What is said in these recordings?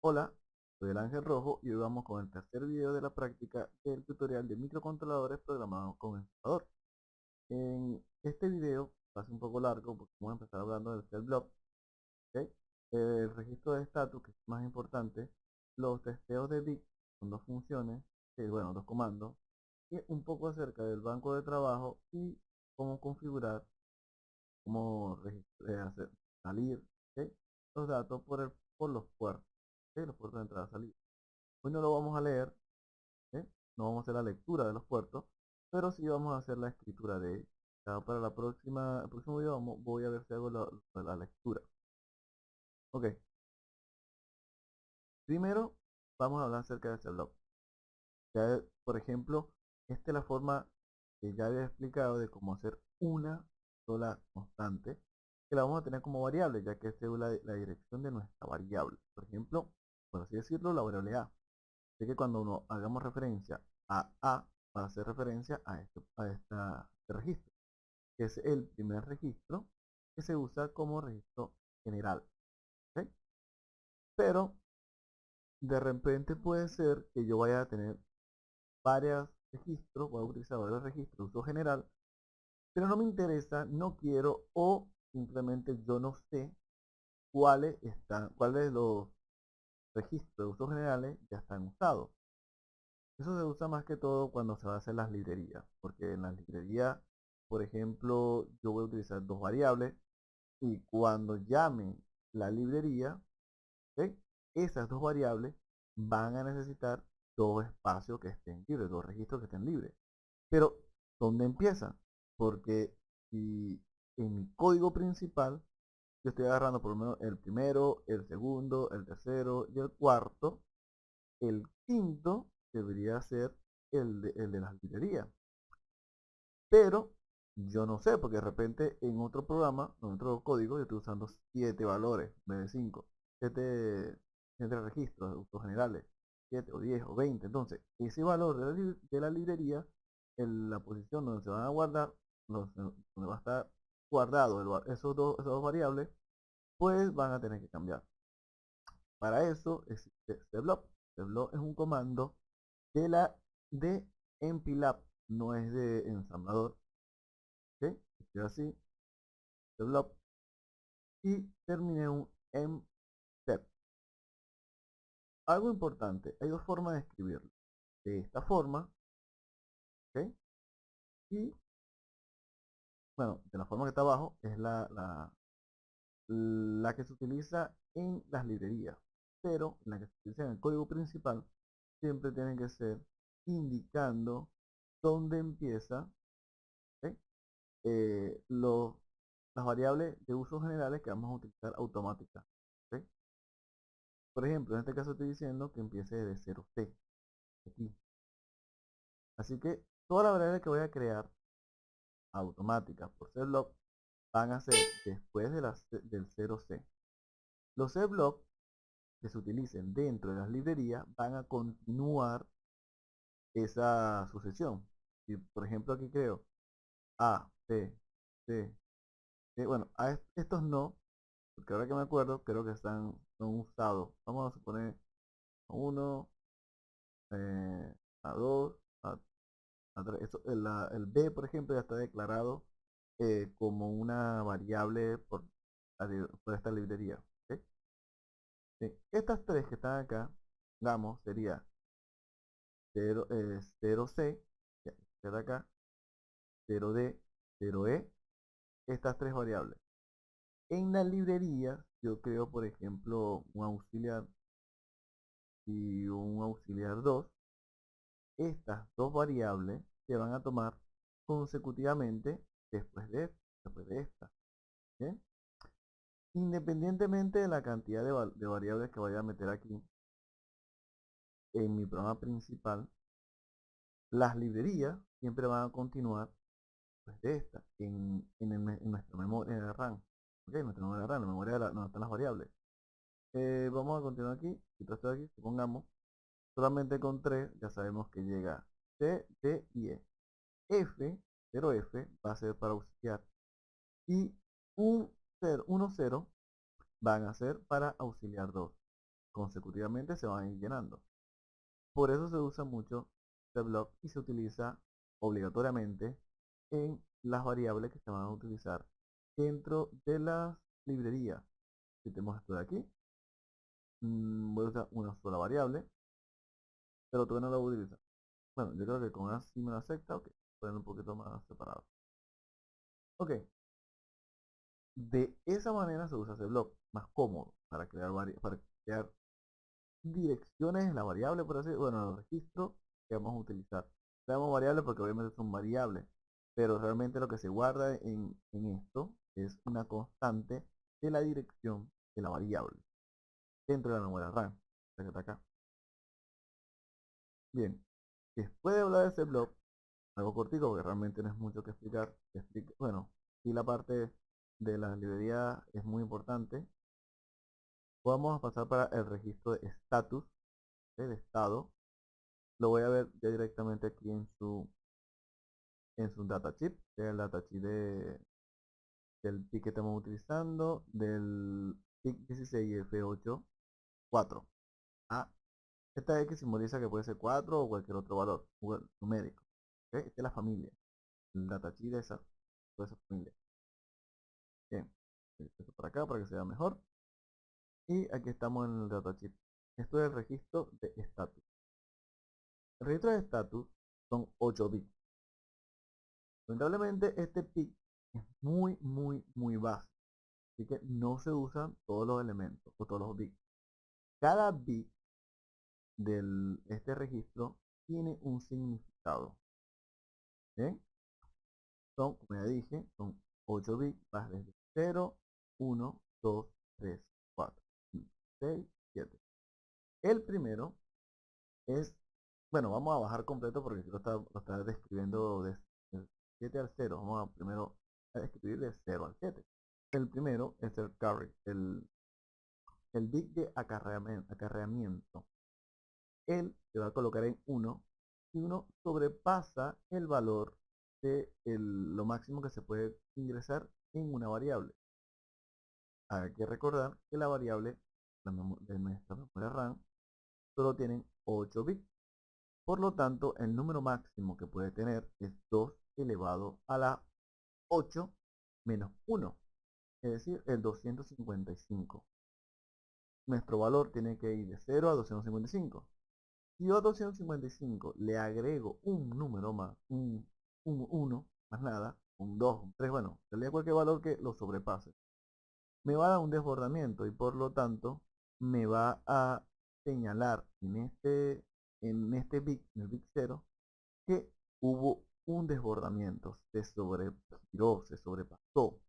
Hola, soy el Ángel Rojo y hoy vamos con el tercer video de la práctica del tutorial de microcontroladores programados con ensamblador. En este video va a ser un poco largo porque vamos a empezar hablando del cell block, ¿ok? El registro de estatus, que es más importante, los testeos de dict, son dos funciones, bueno, dos comandos, y un poco acerca del banco de trabajo y cómo configurar, cómo hacer salir, ¿ok? Los datos por los puertos, ¿ok? Los puertos de entrada y salida. Hoy no lo vamos a leer, ¿eh? No vamos a hacer la lectura de los puertos, pero sí vamos a hacer la escritura de ellos. Ya para el próximo video voy a ver si hago la lectura. Ok, primero vamos a hablar acerca de este blog. Ya, por ejemplo, esta es la forma que ya había explicado de cómo hacer una sola constante, que la vamos a tener como variable, ya que esta es la dirección de nuestra variable. Por ejemplo, por así decirlo, la variable A. Así que cuando uno hagamos referencia a A, va a hacer referencia este registro, que es el primer registro que se usa como registro general. ¿Ok? Pero de repente puede ser que yo vaya a tener varios registros, voy a utilizar varios registros de uso general, pero no me interesa, no quiero o simplemente yo no sé cuáles de los registros de uso generales ya están usados. Eso se usa más que todo cuando se va a hacer las librerías, porque en las librerías, por ejemplo, yo voy a utilizar dos variables y cuando llame la librería, ¿ok? Esas dos variables van a necesitar dos espacios que estén libres, dos registros que estén libres. Pero, ¿dónde empiezan? Porque si en mi código principal yo estoy agarrando por lo menos el primero, el segundo, el tercero y el cuarto, el quinto debería ser el de las librerías. Pero yo no sé, porque de repente en otro programa, en otro código, yo estoy usando 7 valores en vez de 5. 7 registros de usos generales, 7 o 10 o 20. Entonces, ese valor de la librería, en la posición donde se van a guardar, donde va a estar guardado esos dos variables, pues van a tener que cambiar. Para eso existe cblock. Cblock es un comando de MPLAB, no es de ensamblador. ¿Ok? Escribo así, cblock, y terminé un mstep. Algo importante, hay dos formas de escribirlo. De esta forma, ¿ok? Y, bueno, de la forma que está abajo, es la que se utiliza en las librerías. Pero la que se utiliza en el código principal, siempre tiene que ser indicando dónde empieza, ¿ok? Las variables de usos generales que vamos a utilizar automáticas. ¿Ok? Por ejemplo, en este caso estoy diciendo que empiece de 0C, aquí. Así que todas las variables que voy a crear automáticas por cblock van a ser después del 0C. Los cblock que se utilicen dentro de las librerías van a continuar esa sucesión. Si por ejemplo aquí creo A, C, C, C, bueno, estos no, porque ahora que me acuerdo, creo que son usados. Vamos a suponer a 1, a 2, a 3. El B, por ejemplo, ya está declarado como una variable por esta librería. ¿Ok? Sí. Estas tres que están acá, digamos, sería 0C, ya, queda acá, 0D, 0E, estas tres variables. En la librería, yo creo, por ejemplo, un auxiliar y un auxiliar 2. Estas dos variables se van a tomar consecutivamente después de esta. ¿Bien? Independientemente de la cantidad de variables que vaya a meter aquí en mi programa principal, las librerías siempre van a continuar después de esta en nuestra memoria de RAM. ¿Ok? Nuestra memoria de RAM, la memoria donde están las variables. Vamos a continuar aquí. Si esto aquí, supongamos, solamente con 3 ya sabemos que llega C, D y E. F, 0F, va a ser para auxiliar. Y un 0, 1, 0 van a ser para auxiliar 2. consecutivamente se van a ir llenando. Por eso se usa mucho este block y se utiliza obligatoriamente en las variables que se van a utilizar dentro de las librerías. Si tenemos esto de aquí, voy a usar una sola variable, pero todavía no la voy a utilizar. Bueno, yo creo que con así me lo acepta, ok, poner un poquito más separado. Ok, de esa manera se usa ese block, más cómodo para crear direcciones en la variable, por así, bueno, en los registros que vamos a utilizar. Llamamos variables porque obviamente son variables, pero realmente lo que se guarda en esto es una constante de la dirección de la variable dentro de la memoria RAM, la que está acá. Bien, después de hablar de ese block, algo cortico porque realmente no es mucho que explicar. Bueno, y la parte de la librería es muy importante. Vamos a pasar para el registro de status, de estado. Lo voy a ver ya directamente aquí en su datasheet, que es el datasheet del PIC que estamos utilizando, del PIC 16F8 4. Ah, esta X simboliza que puede ser 4 o cualquier otro valor numérico. ¿Okay? Esta es la familia, el datasheet de esa familia. Bien, esto por acá para que se vea mejor. Y aquí estamos en el datasheet. Esto es el registro de estatus. El registro de estatus son 8 bits. Lamentablemente este PIC es muy básico. Así que no se usan todos los elementos o todos los bits. Cada bit de este registro tiene un significado. ¿Bien? Son, como ya dije, son 8 bits, vas desde 0, 1, 2, 3, 4, 5, 6, 7. El primero es, bueno, vamos a bajar completo porque lo está describiendo de 7 al 0. Vamos a primero a escribir de 0 al 7. El primero es el carry, el bit de acarreamiento. Él se va a colocar en 1 y 1 sobrepasa el valor de lo máximo que se puede ingresar en una variable. Hay que recordar que la variable de nuestra memoria RAM solo tienen 8 bits. Por lo tanto, el número máximo que puede tener es 2 elevado a la 8 menos 1, es decir, el 255. Nuestro valor tiene que ir de 0 a 255. Si yo a 255 le agrego un número más, un 1, más nada, un 2, un 3, bueno, le doy cualquier valor que lo sobrepase, me va a dar un desbordamiento y por lo tanto me va a señalar en este bit, en el bit 0, que hubo un desbordamiento, se sobregiró, se sobrepasó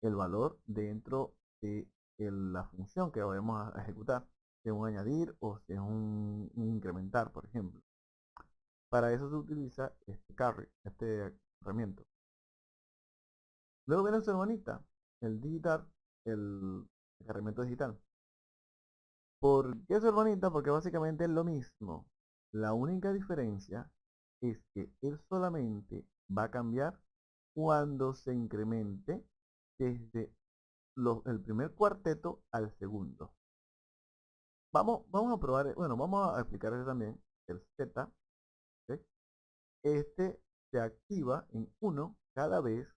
el valor dentro de la función que vamos a ejecutar, si es un añadir o si es un incrementar, por ejemplo. Para eso se utiliza este carry, este herramienta. Luego viene su hermanita, el digital, el herramienta digital. ¿Por qué su hermanita? Porque básicamente es lo mismo. La única diferencia es que él solamente va a cambiar cuando se incremente desde el primer cuarteto al segundo. Vamos a probar, bueno, vamos a explicar eso también, el Z. ¿Ok? Este se activa en 1 cada vez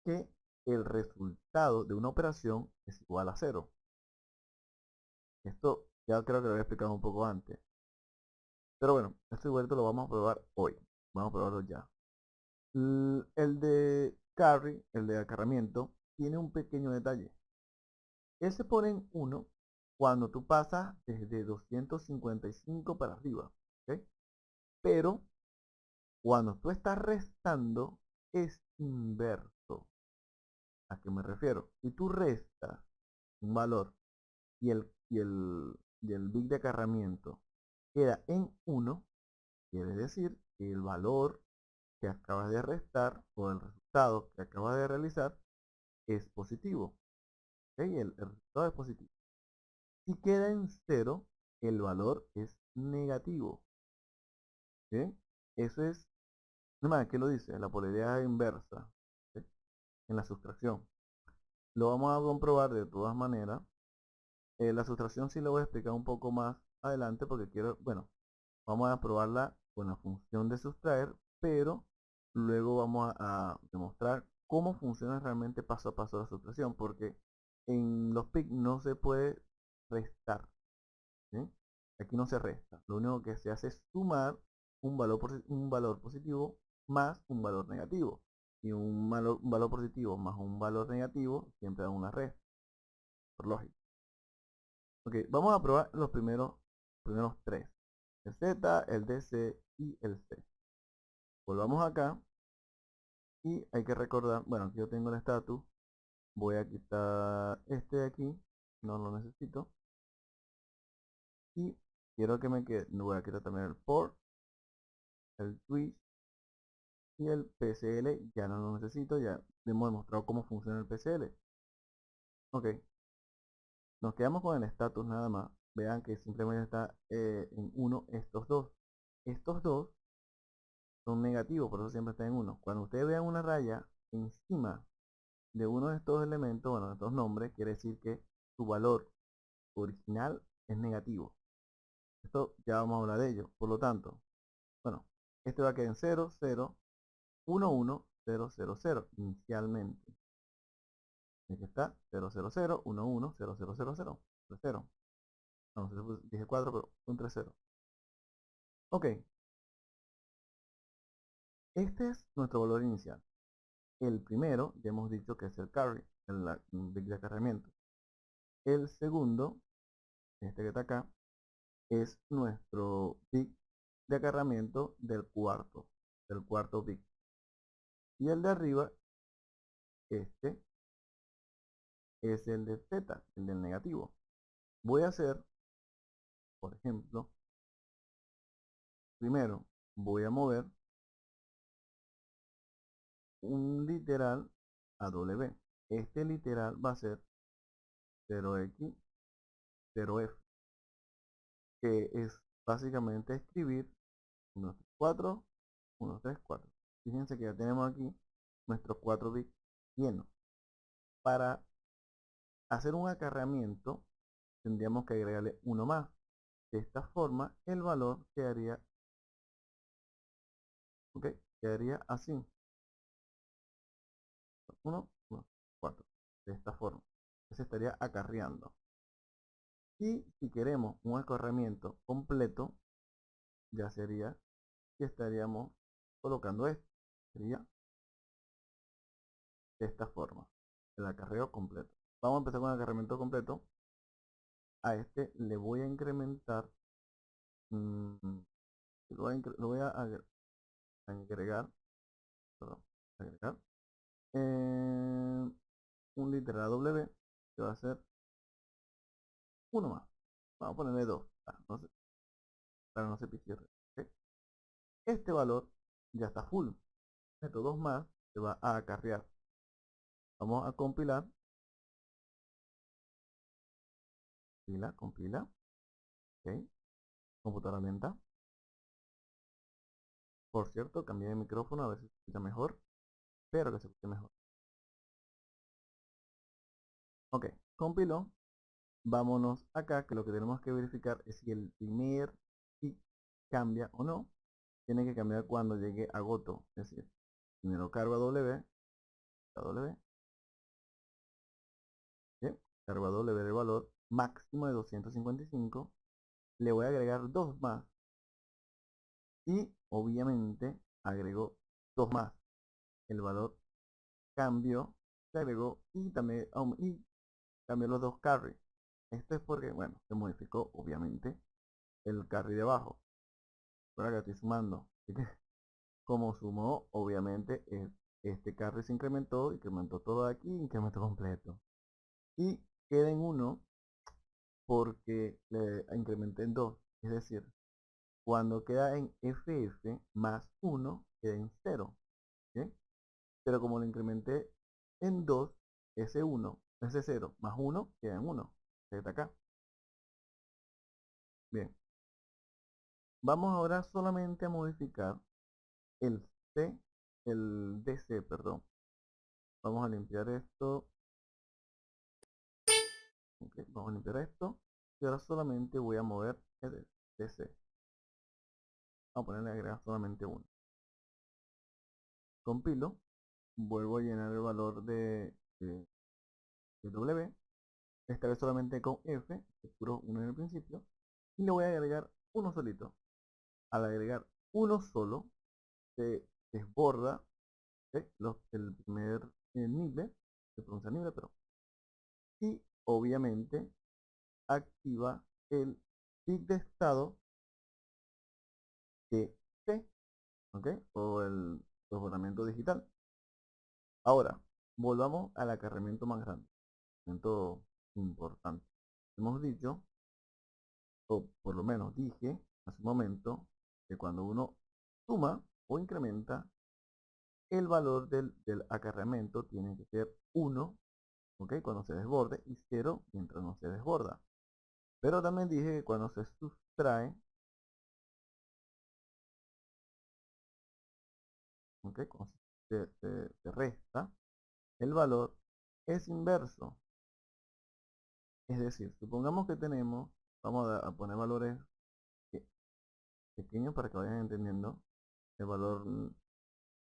que el resultado de una operación es igual a 0. Esto ya creo que lo había explicado un poco antes. Pero bueno, este igualito lo vamos a probar hoy. Vamos a probarlo ya. El de carry, el de acarramiento, tiene un pequeño detalle. Él se pone en 1 cuando tú pasas desde 255 para arriba. ¿Ok? Pero cuando tú estás restando es inverso. ¿A qué me refiero? Si tú restas un valor y el bit de acarramiento queda en 1, quiere decir que el valor que acabas de restar o el resultado que acabas de realizar es positivo. ¿Ok? El resultado es positivo. Si queda en 0, el valor es negativo. ¿Ok? Eso es, más, ¿qué lo dice? La polaridad inversa. ¿Ok? En la sustracción. Lo vamos a comprobar de todas maneras La sustracción sí lo voy a explicar un poco más adelante porque quiero, bueno, vamos a probarla con la función de sustraer, pero luego vamos a demostrar cómo funciona realmente paso a paso la sustracción, porque en los PIC no se puede restar, ¿sí? Aquí no se resta, lo único que se hace es sumar un valor positivo más un valor negativo. Y un valor positivo más un valor negativo siempre da una resta, por lógica. Ok, vamos a probar los primeros tres. El Z, el DC y el C. Volvamos acá y hay que recordar, bueno, aquí yo tengo el status. Voy a quitar este de aquí, no lo necesito. Y quiero que me quede, voy a quitar también el port, el twist y el PCL, ya no lo necesito, ya hemos demostrado cómo funciona el PCL. Ok, nos quedamos con el status nada más. Vean que simplemente está en 1 estos dos. Estos dos son negativos, por eso siempre está en 1. Cuando ustedes vean una raya encima de uno de estos elementos, bueno, de estos nombres, quiere decir que su valor original es negativo. Esto ya vamos a hablar de ello. Por lo tanto, bueno, este va a quedar en 0, 0, 1, 1, 0, 0, 0 inicialmente. Aquí está 0, 0, 0, 1, 1, 0, 0, 0, 0, 0. No, dije 4, pero un 3, 0. Ok, este es nuestro valor inicial. El primero, ya hemos dicho que es el carry, el bit de acarreamiento. El segundo, este que está acá, es nuestro bit de acarreamiento del cuarto bit. Y el de arriba, este, es el de Z, el del negativo. Voy a hacer, por ejemplo, primero voy a mover un literal a W. Este literal va a ser 0x, 0f, que es básicamente escribir 1, 3, 4, 1, 3, 4. Fíjense que ya tenemos aquí nuestros 4 bits llenos. Para hacer un acarreamiento tendríamos que agregarle uno más. De esta forma el valor quedaría, ¿ok? Quedaría así. 1, 1, 4. De esta forma. Se estaría acarreando. Y si queremos un acarreamiento completo, ya sería que estaríamos colocando esto. Sería de esta forma. El acarreo completo. Vamos a empezar con el acarreamiento completo. A este le voy a incrementar. Lo voy a agregar. Perdón, agregar. Un literal W que va a ser uno más. Vamos a ponerle 2 para no se pichirre. ¿Ok? Este valor ya está full. Estos dos más se va a acarrear. Vamos a compilar. Compila. Ok. Computadora lenta. Por cierto, cambié de micrófono a ver si se escucha mejor. Espero que se escuche mejor. Ok, compiló. Vámonos acá, que lo que tenemos que verificar es si el primer tick cambia o no. Tiene que cambiar cuando llegue a goto. Es decir, primero cargo a W, ¿sí? Cargo a W el valor máximo de 255. Le voy a agregar dos más. Y obviamente agrego dos más. El valor cambió, se agregó y también cambió los dos carry. Esto es porque, bueno, se modificó obviamente el carry de abajo. Ahora que estoy sumando. Así que como sumó, obviamente este carry se incrementó todo aquí, incrementó completo. Y queda en 1 porque le incrementé en 2. Es decir, cuando queda en FF más 1, queda en 0. ¿Sí? Pero como lo incrementé en 2, ese 0 más 1 queda en 1. Está acá. Bien. Vamos ahora solamente a modificar el C, el DC, perdón. Vamos a limpiar esto. Ok, vamos a limpiar esto. Y ahora solamente voy a mover el DC. Vamos a ponerle agregar solamente uno. Compilo. Vuelvo a llenar el valor de W. Esta vez solamente con F, que puro uno en el principio. Y le voy a agregar uno solito. Al agregar uno solo, se desborda el primer nivel, se pronuncia nivel, pero. Y obviamente activa el bit de estado de T, ¿ok? O el desbordamiento digital. Ahora, volvamos al acarreamiento más grande, acarreamiento importante. Hemos dicho, o por lo menos dije hace un momento, que cuando uno suma o incrementa, el valor del acarreamiento tiene que ser 1, ¿ok? Cuando se desborde, y 0 mientras no se desborda. Pero también dije que cuando se sustrae, ¿ok? Cuando se resta, el valor es inverso. Es decir, supongamos que tenemos, vamos a poner valores pequeños para que vayan entendiendo, el valor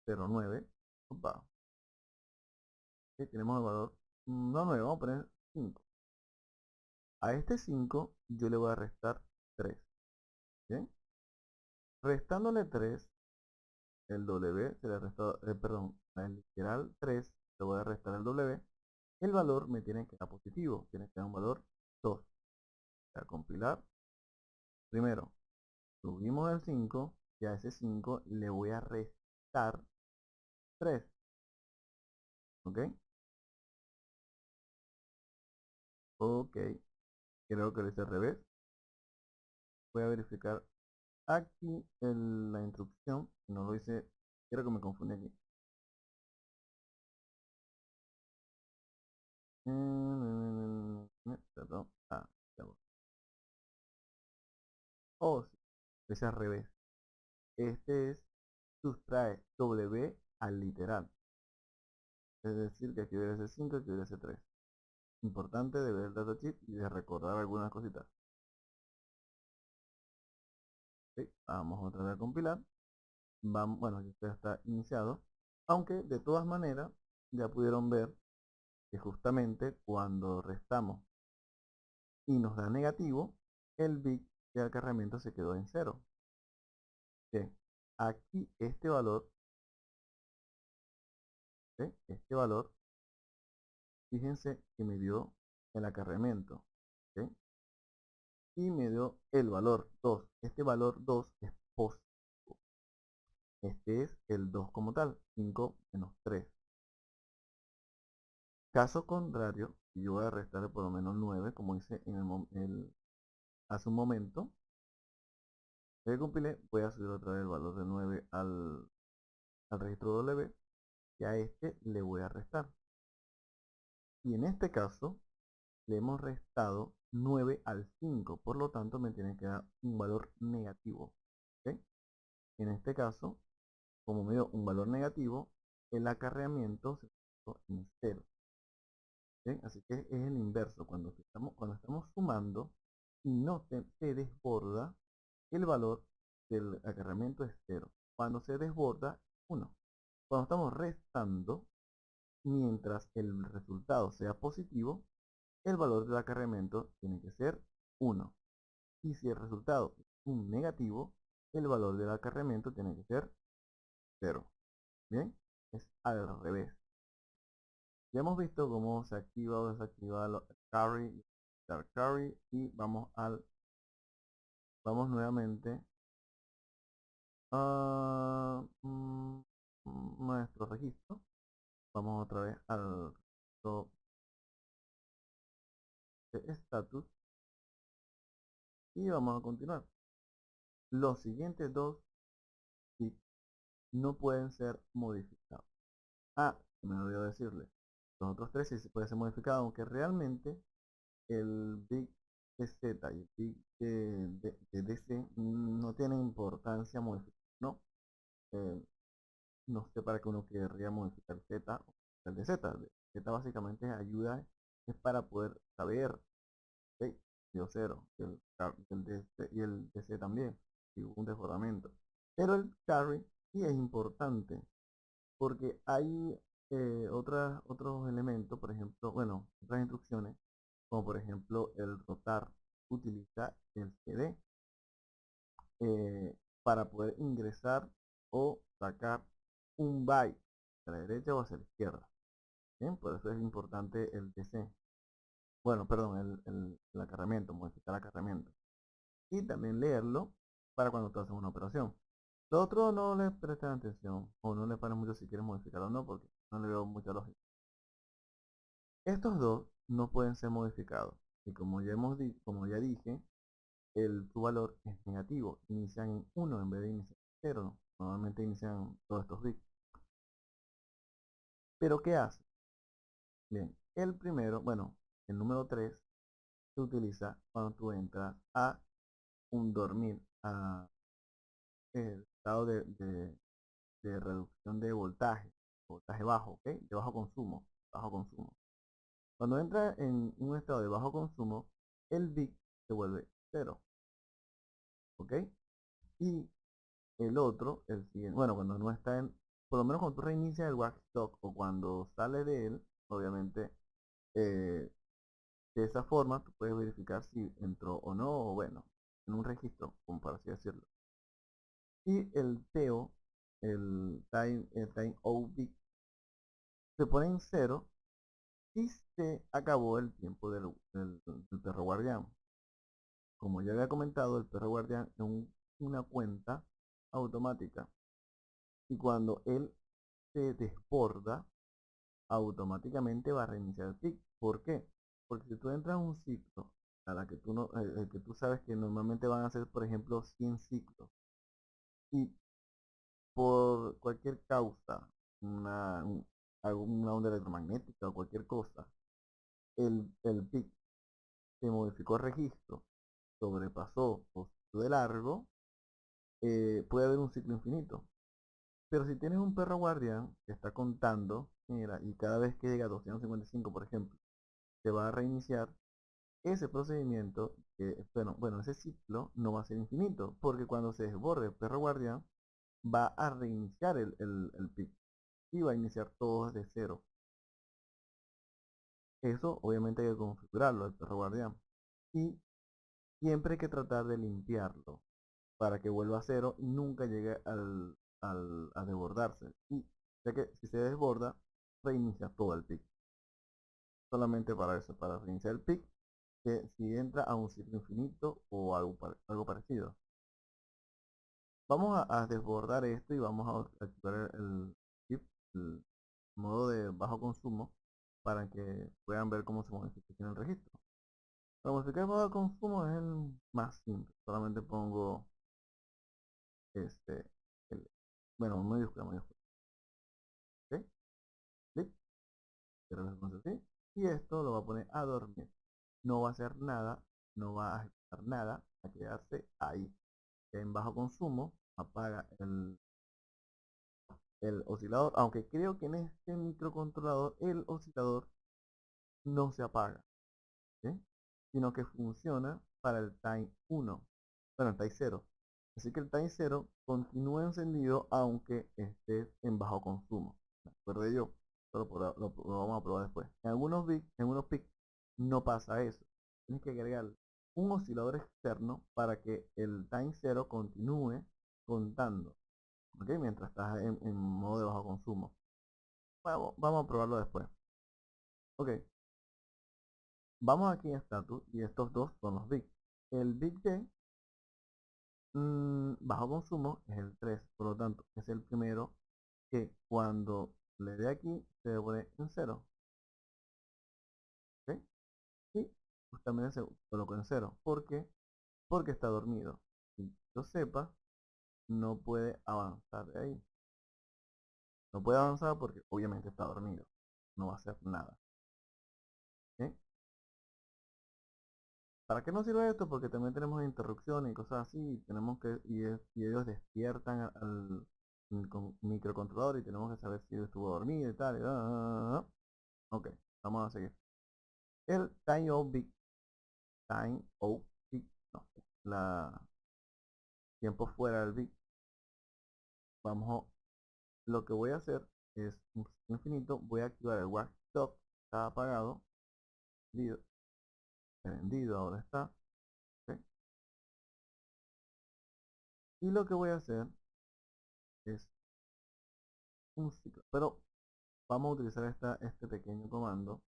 0,9. Opa, ok, tenemos el valor, no 9, vamos a poner 5. A este 5 yo le voy a restar 3. ¿Bien? Restándole 3, el W se le resta, perdón, al literal 3 le voy a restar el W. El valor me tiene que dar positivo, tiene que dar un valor 2. Voy a compilar. Primero, subimos el 5 y a ese 5 le voy a restar 3. ¿Ok? Ok. Creo que lo hice al revés. Voy a verificar aquí la instrucción. Si no lo hice, creo que me confundí aquí. Perdón. Ya voy. Oh, sí, lo hice al revés. Este es sustrae W al literal. Es decir, que aquí debe ser 5, aquí debe ser 3. Importante de ver el datasheet y de recordar algunas cositas. Ok, vamos otra vez a compilar. Vamos, bueno, ya está iniciado. Aunque de todas maneras ya pudieron ver que justamente cuando restamos y nos da negativo, el bit de acarreamiento se quedó en 0. Bien, aquí este valor, ¿sí? Este valor, fíjense que me dio el acarreamiento, ¿sí? Y me dio el valor 2. Este valor 2 es positivo. Este es el 2 como tal, 5 menos 3. Caso contrario, yo voy a restarle por lo menos 9, como hice hace un momento. Le compilé, voy a subir otra vez el valor de 9 al registro W, y a este le voy a restar. Y en este caso, le hemos restado 9 al 5, por lo tanto me tiene que dar un valor negativo. ¿Ok? En este caso, como me dio un valor negativo, el acarreamiento se puso en 0. ¿Ok? Así que es el inverso. Cuando estamos sumando y no se desborda, el valor del acarreamiento es 0. Cuando se desborda, 1. Cuando estamos restando, mientras el resultado sea positivo, el valor del acarreamiento tiene que ser 1. Y si el resultado es un negativo, el valor del acarreamiento tiene que ser 0. Bien, es al revés. Ya hemos visto cómo se activa o desactiva el carry, start carry, y vamos nuevamente a nuestro registro. Vamos otra vez al registro de status y vamos a continuar. Los siguientes dos bits no pueden ser modificados. Me olvidó decirle. Los otros tres sí se pueden ser modificados, aunque realmente el bit de Z y el bit de DC no tienen importancia modificar, ¿no? Eh, no sé para qué uno querría modificar Z o el de Z. Z básicamente ayuda, es para poder saber ¿ok? Dio 0. Y el DC también. Y hubo un desbordamiento. Pero el carry sí es importante porque hay otros elementos, por ejemplo, bueno, otras instrucciones, como por ejemplo el rotar utiliza el CD para poder ingresar o sacar un byte a la derecha o hacia la izquierda. Bien, por eso es importante el DC. Bueno, perdón, el acarreamiento, modificar acarreamiento. Y también leerlo para cuando tú haces una operación. Lo otro no le prestan atención o no le paran mucho si quieres modificarlo o no, porque no le veo mucha lógica. Estos dos no pueden ser modificados. Y como ya dije, su valor es negativo. Inician en 1 en vez de iniciar en 0. ¿No? Normalmente inician todos estos bits. Pero ¿qué hace? Bien, el primero, bueno, el número 3 se utiliza cuando tú entras a un dormir, a el estado de reducción de voltaje bajo, ¿ok? De bajo consumo, bajo consumo. Cuando entra en un estado de bajo consumo, el bit se vuelve 0, ¿ok? Y el otro, el siguiente, bueno, cuando no está en, por lo menos cuando tú reinicias el watchdog o cuando sale de él, obviamente, eh, de esa forma tú puedes verificar si entró o no, o bueno, en un registro, como para así decirlo. Y el TEO, el time out bit, se pone en 0 y se acabó el tiempo del perro guardián. Como ya había comentado, el perro guardián es una cuenta automática. Y cuando él se desborda, automáticamente va a reiniciar el pic. ¿Por qué? Porque si tú entras a un ciclo a la que tú no, que tú sabes que normalmente van a ser, por ejemplo, 100 ciclos, y por cualquier causa, alguna onda electromagnética o cualquier cosa, el pic se modificó el registro, sobrepasó o pasó de largo, puede haber un ciclo infinito. Pero si tienes un perro guardián que está contando, mira, y cada vez que llega a 255, por ejemplo, se va a reiniciar ese procedimiento, bueno, ese ciclo no va a ser infinito, porque cuando se desborde el perro guardián, va a reiniciar el pic y va a iniciar todo desde cero. Eso obviamente hay que configurarlo, el perro guardián. Y siempre hay que tratar de limpiarlo para que vuelva a cero y nunca llegue a desbordarse. Y ya que si se desborda, reinicia todo el pic. Solamente para eso, para reiniciar el pic, que si entra a un ciclo infinito o algo parecido. Vamos a desbordar esto y vamos a activar chip, el modo de bajo consumo, para que puedan ver cómo se modifica en el registro. Para modificar el modo de consumo es el más simple. Solamente pongo este, el, bueno, mayúscula, mayúscula. ¿Ok? Clic, cierro así. Y esto lo va a poner a dormir. No va a hacer nada, no va a ejecutar nada, a quedarse ahí. En bajo consumo, apaga el oscilador, aunque creo que en este microcontrolador el oscilador no se apaga, ¿sí? Sino que funciona para el time 1, bueno, el time 0. Así que el time 0 continúa encendido aunque esté en bajo consumo. ¿Me acuerdo yo? Lo vamos a probar después. En algunos bits, en unos PIC, no pasa eso. Tienes que agregar un oscilador externo para que el time 0 continúe contando. ¿Ok? Mientras estás en modo de bajo consumo. Vamos a probarlo después. Ok, vamos aquí a status y estos dos son los bits. El bit de bajo consumo es el 3, por lo tanto es el primero que cuando le dé aquí se pone en 0. ¿Ok? Y justamente se colocó en 0. ¿Por qué? Porque está dormido. Si yo sepa, no puede avanzar de ahí. No puede avanzar porque obviamente está dormido. No va a hacer nada. ¿Ok? ¿Para qué nos sirve esto? Porque también tenemos interrupciones y cosas así, y tenemos y ellos despiertan al microcontrolador y tenemos que saber si estuvo dormido y tal. Ok, vamos a seguir. El time of bit time out bit, no, la tiempo fuera del bit. Lo que voy a hacer es un ciclo infinito, voy a activar el watchdog, está apagado, prendido, ahora está, ¿ok? Y lo que voy a hacer es un ciclo, pero vamos a utilizar este pequeño comando,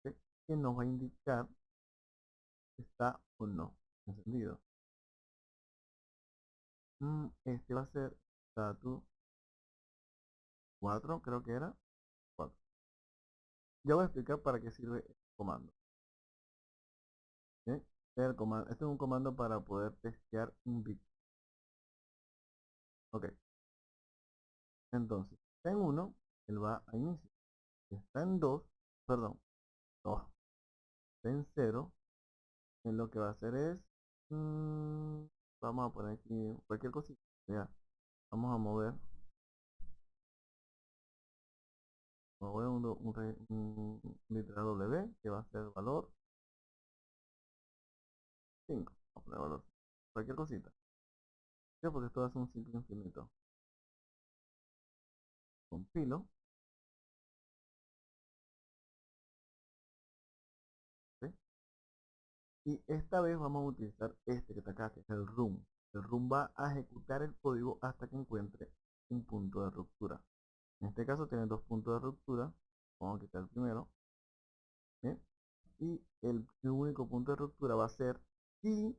¿ok? Que nos va a indicar si está o no encendido. Este va a ser status 4, creo que era 4. Ya voy a explicar para qué sirve el comando, ¿ok? Este es un comando para poder testear un bit. Ok, entonces, está en 1, él va a inicio. Si está en 2, perdón, no, está en 0, en lo que va a hacer es, vamos a poner aquí cualquier cosita, ya, vamos a mover un literal W, que va a ser valor 5, vamos a poner valor 5, cualquier cosita, ¿sí? Porque esto es un ciclo infinito. Compilo, ¿sí? Y esta vez vamos a utilizar este que está acá, que es el room. El room va a ejecutar el código hasta que encuentre un punto de ruptura. En este caso tiene dos puntos de ruptura. Vamos a quitar el primero. ¿Bien? Y el único punto de ruptura va a ser si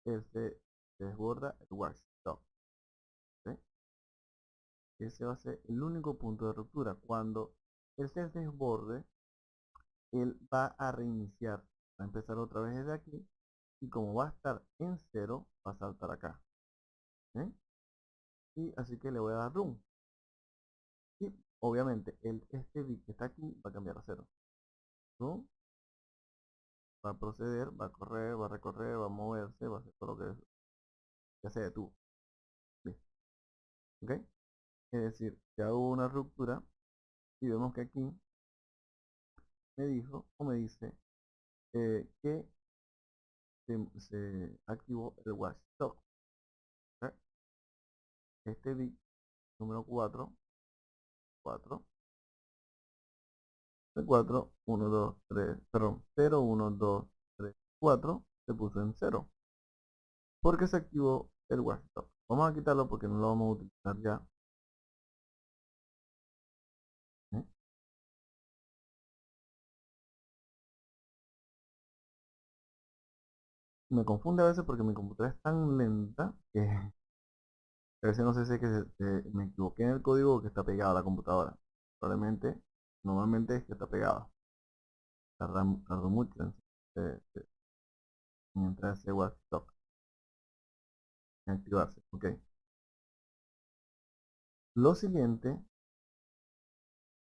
se desborda el watchdog. ¿Sí? Ese va a ser el único punto de ruptura. Cuando él se desborde, él va a reiniciar. Va a empezar otra vez desde aquí. Y como va a estar en 0, va a saltar acá. ¿Sí? Y así que le voy a dar room. Y obviamente este bit que está aquí va a cambiar a 0. Room va a proceder, va a correr, va a recorrer, va a moverse, va a hacer todo lo que ya se detuvo. Listo. ¿Ok? Es decir, ya hubo una ruptura y vemos que aquí me dijo o me dice que se activó el watchdog. ¿Ok? Este bit número 4, de 4, 1, 2, 3, perdón, 0, 1, 2, 3, 4 se puso en 0 porque se activó el watchdog. Vamos a quitarlo porque no lo vamos a utilizar ya. ¿Eh? Me confunde a veces porque mi computadora es tan lenta que a veces no sé si es que me equivoqué en el código o que está pegada a la computadora. Probablemente, normalmente es que está pegada. Tardó mucho en entrar ese watchdog, en activarse. Ok. Lo siguiente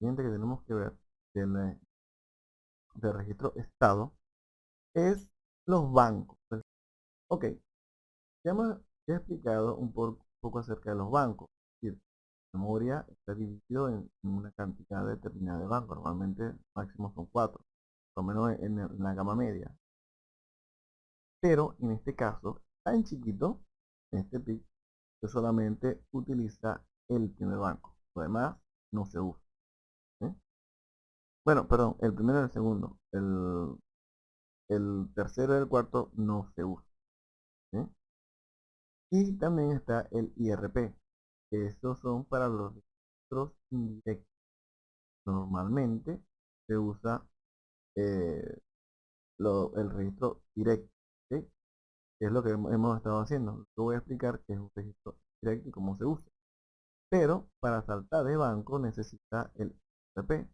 que tenemos que ver del registro estado es los bancos. Ok, ya he explicado poco acerca de los bancos. Es decir, memoria está dividido en una cantidad determinada de bancos. Normalmente máximo son 4, por lo menos en la gama media. Pero en este caso, tan chiquito, este PIC, que solamente utiliza el primer banco. Lo demás no se usa. ¿Sí? Bueno, perdón, el primero y el segundo. El tercero y el cuarto no se usa. ¿Sí? Y también está el IRP. Estos son para los registros indirectos. Normalmente se usa eh, el registro directo, ¿sí? Que es lo que hemos estado haciendo. Yo voy a explicar qué es un registro directo y cómo se usa. Pero para saltar de banco necesita el IRP.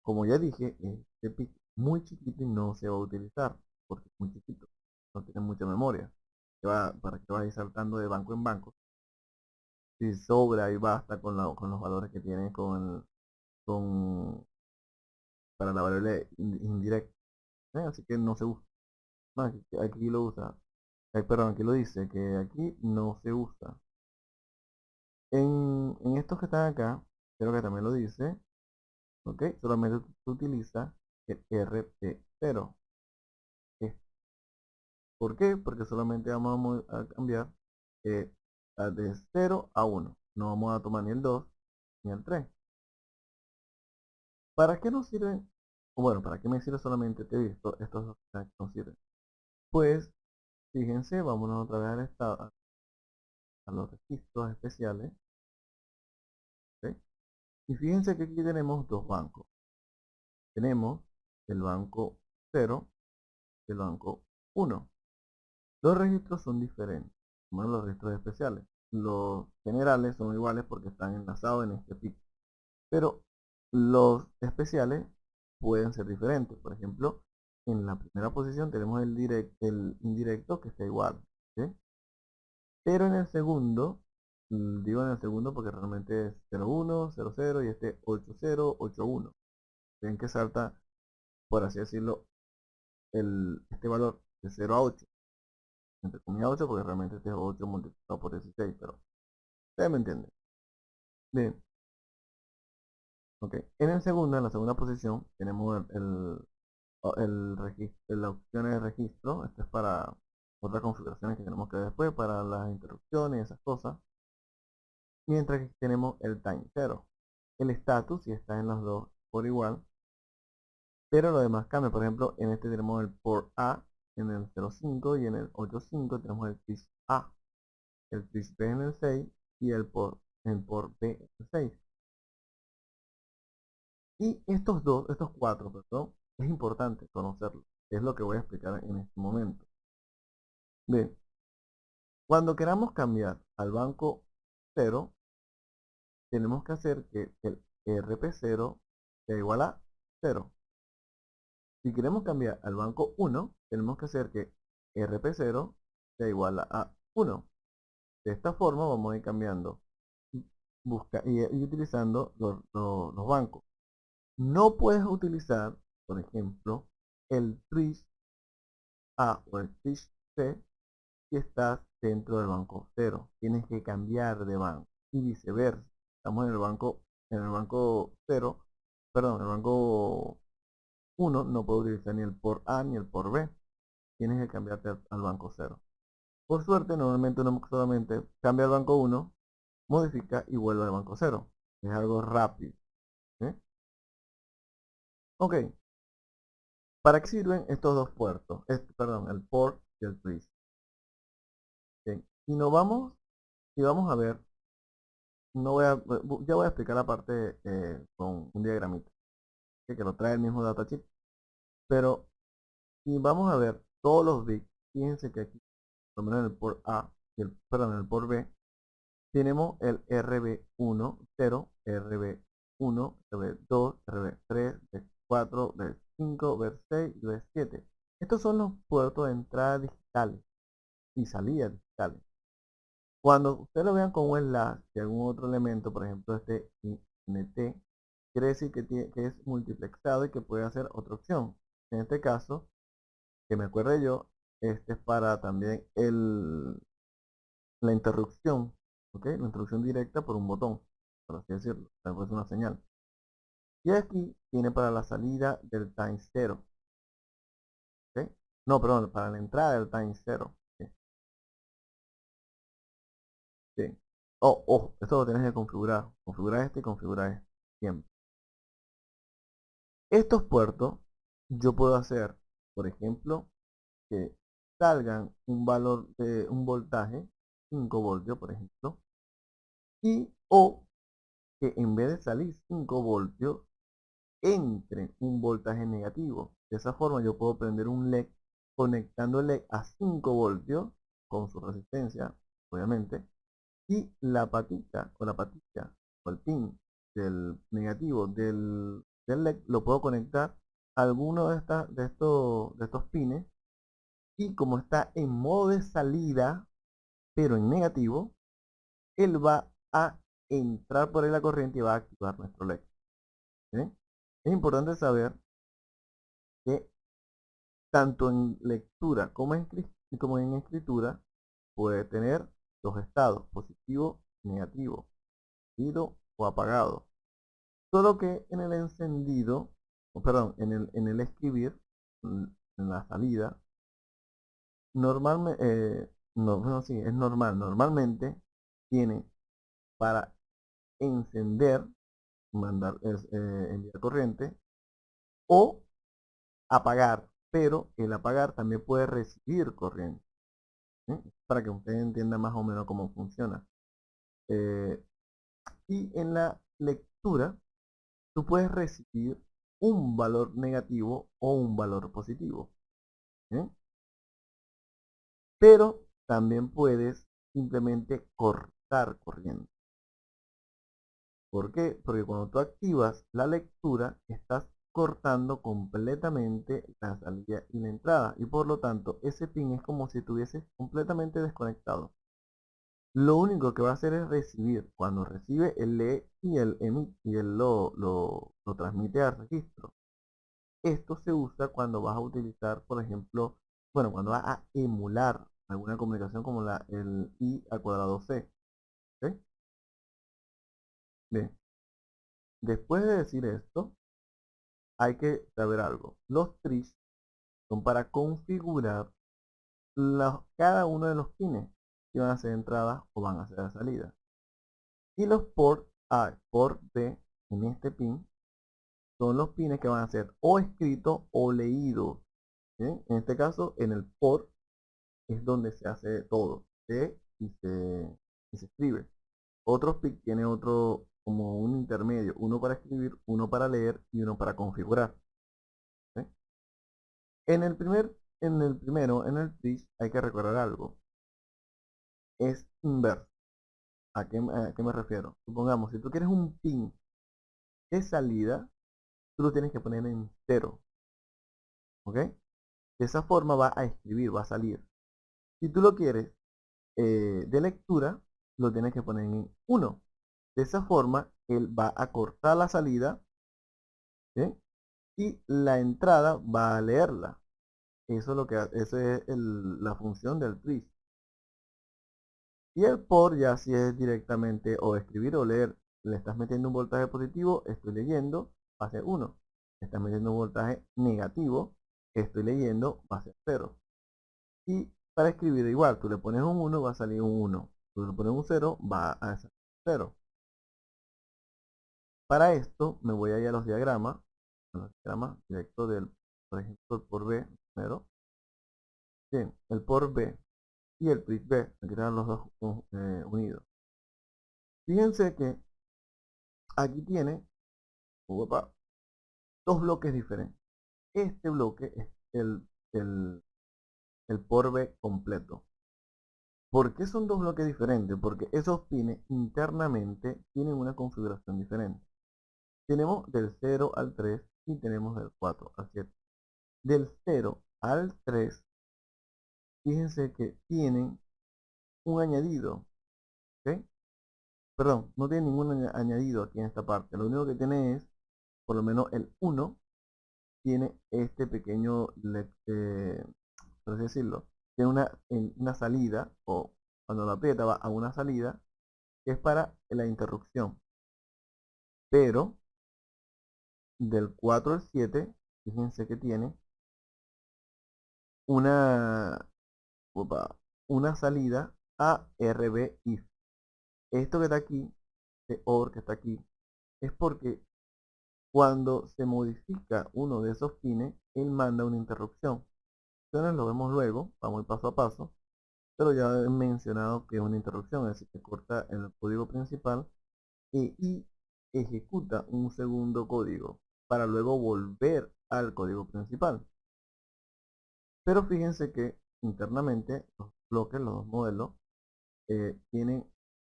Como ya dije, este PIC es muy chiquito y no se va a utilizar porque es muy chiquito, no tiene mucha memoria. Para que vaya saltando de banco en banco. Si sobra y basta con los valores que tiene con, para la variable indirecta. Así que no se usa. No, aquí lo usa. Perdón, aquí lo dice, que aquí no se usa. En estos que están acá, creo que también lo dice, ¿ok? Solamente se utiliza el RP3. 0. ¿Por qué? Porque solamente vamos a cambiar de 0 a 1. No vamos a tomar ni el 2 ni el 3. ¿Para qué nos sirven? Bueno, ¿para qué me sirve solamente estos dos que nos sirven? Pues, fíjense, vámonos otra vez al estado, a los registros especiales. ¿Ok? Y fíjense que aquí tenemos dos bancos. Tenemos el banco 0 y el banco 1. Los registros son diferentes, como los registros especiales. Los generales son iguales porque están enlazados en este pico. Pero los especiales pueden ser diferentes. Por ejemplo, en la primera posición tenemos el indirecto que está igual. ¿Sí? Pero en el segundo, digo en el segundo porque realmente es 01, 00 y este 80, 81. Ven que salta, por así decirlo, este valor de 0 a 8. Entre comillas 8 porque realmente este es 8 multiplicado por 16, pero ustedes me entienden. Bien. Ok. En el segundo, en la segunda posición, tenemos el registro, las opciones de registro. Esto es para otras configuraciones que tenemos que ver después, para las interrupciones y esas cosas. Mientras que tenemos el time 0. El status, si está en los dos por igual, pero lo demás cambia. Por ejemplo, en este tenemos el port A en el 05 y en el 85 tenemos el switch A, el switch B en el 6 y el port B en el 6. Y estos cuatro, perdón, es importante conocerlos. Es lo que voy a explicar en este momento. Bien, cuando queramos cambiar al banco 0, tenemos que hacer que el RP0 sea igual a 0. Si queremos cambiar al banco 1, tenemos que hacer que RP0 sea igual a 1. De esta forma vamos a ir cambiando y utilizando los bancos. No puedes utilizar, por ejemplo, el switch A o el switch C si estás dentro del banco 0. Tienes que cambiar de banco y viceversa. Estamos en el banco 0, perdón, en el banco 1 no puedo utilizar ni el port A ni el port B. Tienes que cambiarte al banco 0. Por suerte, normalmente uno solamente cambia al banco 1, modifica y vuelve al banco 0. Es algo rápido. ¿Sí? Ok. ¿Para qué sirven estos dos puertos? Perdón, el port y el switch. Bien. Y vamos a ver, no voy a, ya voy a explicar la parte con un diagramita, que lo trae el mismo datasheet. Pero si vamos a ver todos los bits, fíjense que aquí, por lo menos en el port A, perdón, en el port B, tenemos el RB1, 0, RB1, RB2, RB3, RB4, RB5, RB6 y RB7. Estos son los puertos de entrada digitales y salida digitales. Cuando ustedes lo vean con un enlace de algún otro elemento, por ejemplo este INT, quiere decir que es multiplexado y que puede hacer otra opción. En este caso, que me acuerde yo, este es para también la interrupción, ¿ok? La interrupción directa por un botón, por así decirlo, es una señal. Y aquí tiene para la salida del time 0, ¿ok? No, perdón, para la entrada del time 0. ¿Ok? Sí. Esto lo tienes que configurar. Configurar este y configurar este. Siempre. Estos puertos yo puedo hacer, por ejemplo, que salgan un valor de un voltaje, 5 voltios, por ejemplo, o que en vez de salir 5 voltios, entre un voltaje negativo. De esa forma yo puedo prender un LED conectando el LED a 5 voltios con su resistencia, obviamente, y la patita o el pin del negativo del LED lo puedo conectar a alguno de estos pines y como está en modo de salida pero en negativo, él va a entrar por ahí la corriente y va a activar nuestro LED. ¿Sí? Es importante saber que tanto en lectura como en escritura puede tener dos estados, positivo y negativo, encendido o apagado. Solo que en el encendido, perdón, en el escribir, en la salida, normalmente, no, bueno, sí, es normal, normalmente tiene para encender, enviar corriente o apagar, pero el apagar también puede recibir corriente, ¿sí? Para que usted entienda más o menos cómo funciona. Eh, y en la lectura, tú puedes recibir un valor negativo o un valor positivo, ¿sí? Pero también puedes simplemente cortar corriente. ¿Por qué? Porque cuando tú activas la lectura, estás cortando completamente la salida y la entrada. Y por lo tanto, ese pin es como si estuviese completamente desconectado. Lo único que va a hacer es recibir. Cuando recibe, él lee y él emite y él lo transmite al registro. Esto se usa cuando vas a utilizar, por ejemplo, bueno, cuando vas a emular alguna comunicación como el I al cuadrado C. ¿Ok? Bien, después de decir esto, hay que saber algo. Los tris son para configurar cada uno de los pines que van a ser entrada o van a ser salida. Y los port A, port B en este pin son los pines que van a ser o escritos o leídos. ¿Sí? En este caso, en el port es donde se hace todo. ¿Sí? Y se escribe. Otros PIC tienen otro como un intermedio, uno para escribir, uno para leer y uno para configurar. ¿Sí? En el primero, en el TRIS, hay que recordar algo. Es inverso. ¿A qué me refiero? Supongamos, si tú quieres un pin de salida, tú lo tienes que poner en 0. ¿Ok? De esa forma va a escribir, va a salir. Si tú lo quieres de lectura, lo tienes que poner en 1. De esa forma, él va a cortar la salida, ¿sí? Y la entrada va a leerla. Eso es lo que eso es la función del tris. Y el por ya si es directamente o escribir o leer, le estás metiendo un voltaje positivo, estoy leyendo, va a ser 1. Le estás metiendo un voltaje negativo, estoy leyendo, va a ser 0. Y para escribir igual, tú le pones un 1, va a salir un 1. Tú le pones un 0, va a ser 0. Para esto me voy a ir a los diagramas directo del, por ejemplo, el por B primero. Bien, el por B y el tris B, aquí están los dos unidos. Fíjense que aquí tiene opa, dos bloques diferentes. Este bloque es el, el por B completo. ¿Por qué son dos bloques diferentes? Porque esos pines internamente tienen una configuración diferente. Tenemos del 0 al 3 y tenemos del 4 al 7. Del 0 al 3, fíjense que tienen un añadido. ¿Ok? Perdón, no tiene ningún añadido aquí en esta parte. Lo único que tiene es, por lo menos el 1, tiene este pequeño, por así decirlo, tiene una salida, o cuando lo aprieta va a una salida, que es para la interrupción. Pero del 4 al 7, fíjense que tiene una, una salida a RB if. Esto que está aquí, de OR que está aquí, es porque cuando se modifica uno de esos pines, él manda una interrupción. Entonces lo vemos luego, vamos paso a paso, pero ya he mencionado que es una interrupción, es decir, que corta el código principal y ejecuta un segundo código para luego volver al código principal. Pero fíjense que internamente los bloques, los dos modelos,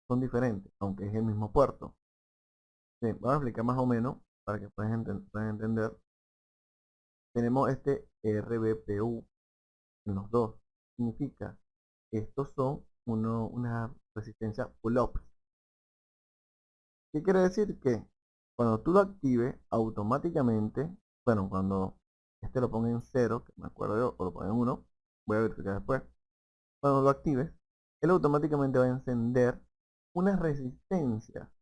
son diferentes, aunque es el mismo puerto. Bien, vamos a explicar más o menos para que puedan entender. Tenemos este RBPU en los dos. Significa que estos son una resistencia pull-up. ¿Qué quiere decir? Que cuando tú lo actives, automáticamente, bueno, cuando este lo ponga en 0, que me acuerdo yo, o lo ponga en 1, voy a verificar después. Cuando lo actives, él automáticamente va a encender una resistencia.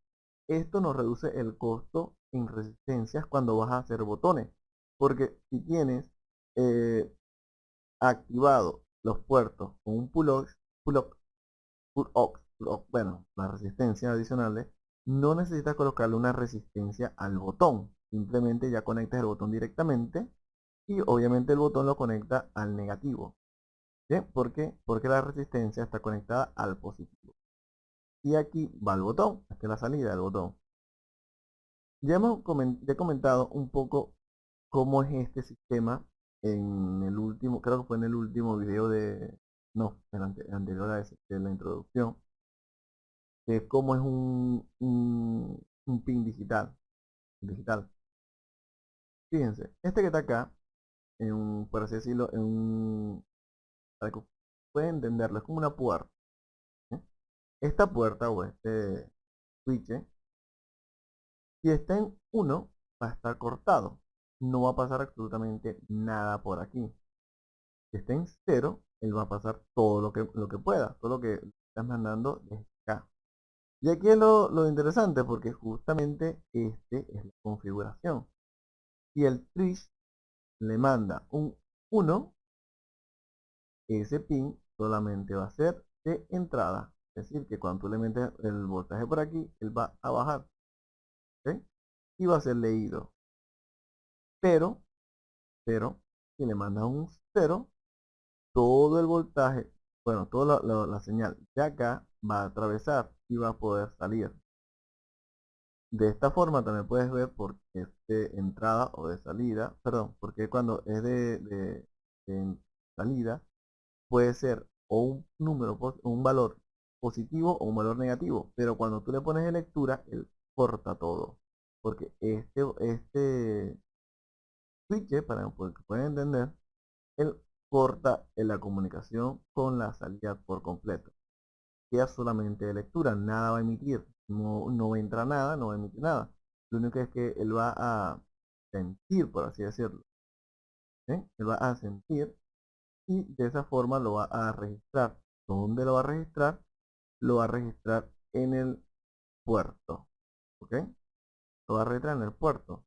Esto nos reduce el costo en resistencias cuando vas a hacer botones. Porque si tienes eh, activado los puertos con un pull-off, bueno, las resistencias adicionales, no necesitas colocarle una resistencia al botón. Simplemente ya conectas el botón directamente y obviamente el botón lo conecta al negativo. ¿Sí? ¿Por qué? Porque la resistencia está conectada al positivo. Y aquí va el botón, esta es la salida del botón. Ya he comentado un poco cómo es este sistema en el último, creo que fue en el último video de, no, el anterior a ese, de la introducción, de cómo es un pin digital. Fíjense, este que está acá, por así decirlo, para que puedan entenderlo, es como una puerta. ¿Eh? Esta puerta o este switch, si está en 1, va a estar cortado. No va a pasar absolutamente nada por aquí. Si está en 0, él va a pasar todo lo que pueda, todo lo que estás mandando desde acá. Y aquí es lo interesante porque justamente este es la configuración. Si el Trish le manda un 1, ese pin solamente va a ser de entrada. Es decir, que cuando tú le metes el voltaje por aquí, él va a bajar. ¿Ok? Y va a ser leído. Pero, si le mandas un 0, todo el voltaje, bueno, toda la señal de acá va a atravesar y va a poder salir. De esta forma también puedes ver por qué es de entrada o de salida, perdón, porque cuando es de salida puede ser o un número, un valor positivo o un valor negativo, pero cuando tú le pones de lectura, él corta todo, porque este switch, para que puedan entender, él corta en la comunicación con la salida por completo. Queda solamente de lectura, nada va a emitir, no entra nada, no va a emitir nada. Lo único es que él va a sentir, por así decirlo. ¿Sí? Él va a sentir y de esa forma lo va a registrar. ¿Dónde lo va a registrar? Lo va a registrar en el puerto. ¿Ok? Lo va a registrar en el puerto.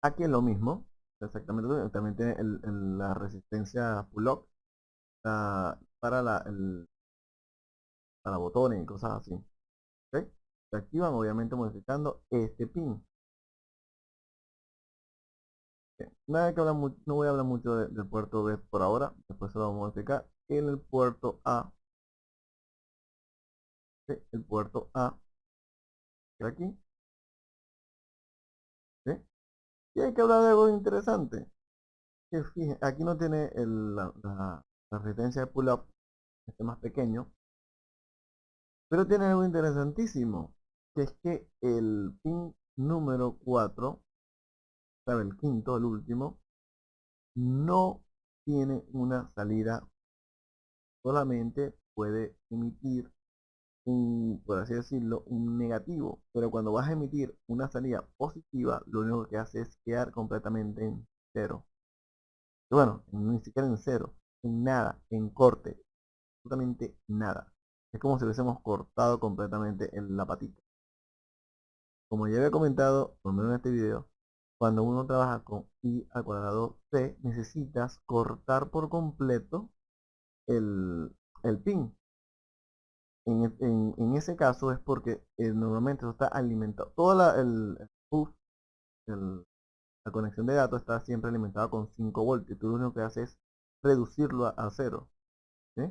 Aquí es lo mismo. Exactamente. También tiene la resistencia pull-up para para botones y cosas así. ¿Ok? Se activan obviamente modificando este pin. ¿Ok? Nada que hablar no voy a hablar mucho del puerto B por ahora. Después se lo vamos a modificar en el puerto A. ¿Ok? El puerto A. Que aquí. ¿Ok? Y hay que hablar de algo interesante. Que fíjense, aquí no tiene la resistencia de pull-up. Este más pequeño. Pero tiene algo interesantísimo. Que es que el pin número 4, ¿sabe? El quinto, el último, no tiene una salida, solamente puede emitir por así decirlo, un negativo, pero cuando vas a emitir una salida positiva, lo único que hace es quedar completamente en cero. Y bueno, ni siquiera en cero, en nada, en corte, absolutamente nada. Es como si hubiésemos cortado completamente en la patita. Como ya había comentado, por lo menos en este video, cuando uno trabaja con i al cuadrado c, necesitas cortar por completo el pin. En ese caso es porque normalmente eso está alimentado. Toda el puff, la conexión de datos está siempre alimentada con 5 voltios. Y tú lo único que haces es reducirlo a 0. ¿Sí?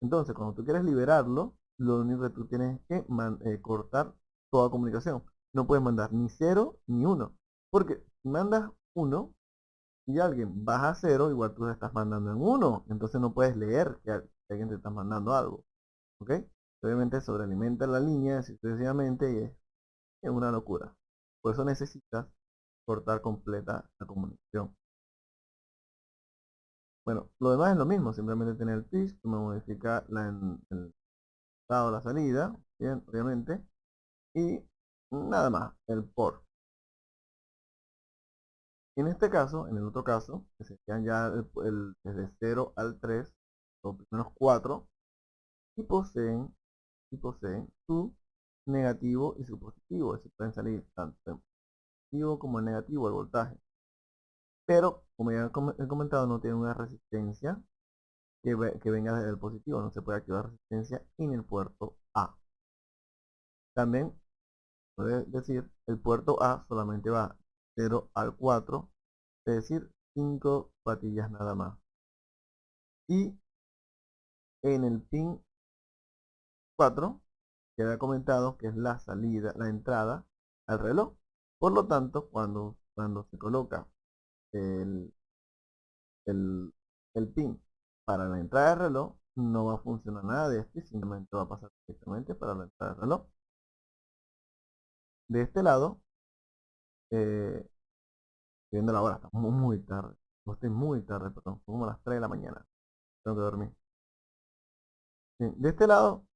Entonces, cuando tú quieres liberarlo, lo único que tú tienes que cortar toda comunicación. No puedes mandar ni 0 ni 1. Porque si mandas 1 y alguien baja a 0, igual tú le estás mandando en 1. Entonces no puedes leer que alguien te está mandando algo. ¿Ok? Obviamente sobrealimenta la línea sucesivamente y es una locura. Por eso necesitas cortar completa la comunicación. Bueno, lo demás es lo mismo, simplemente tener el pitch, que me modifica el estado de la salida, bien, obviamente, y nada más, el port. En este caso, en el otro caso, que serían ya desde 0 al 3, los primeros 4, y poseen su negativo y su positivo, es decir, pueden salir tanto en positivo como en negativo el voltaje. pero como ya he comentado, no tiene una resistencia que venga desde el positivo, no se puede activar resistencia en el puerto A. También puede decir, el puerto A solamente va 0 al 4, es decir, 5 patillas nada más. Y en el pin 4, que había comentado que es la salida, la entrada al reloj. Por lo tanto, cuando se coloca el, el, el pin para la entrada del reloj, no va a funcionar nada de esto y simplemente va a pasar directamente para la entrada del reloj. De este lado, eh, viendo la hora, está muy tarde. No estoy muy tarde, perdón, son como las 3 de la mañana. Tengo que dormir. Sí, de este lado,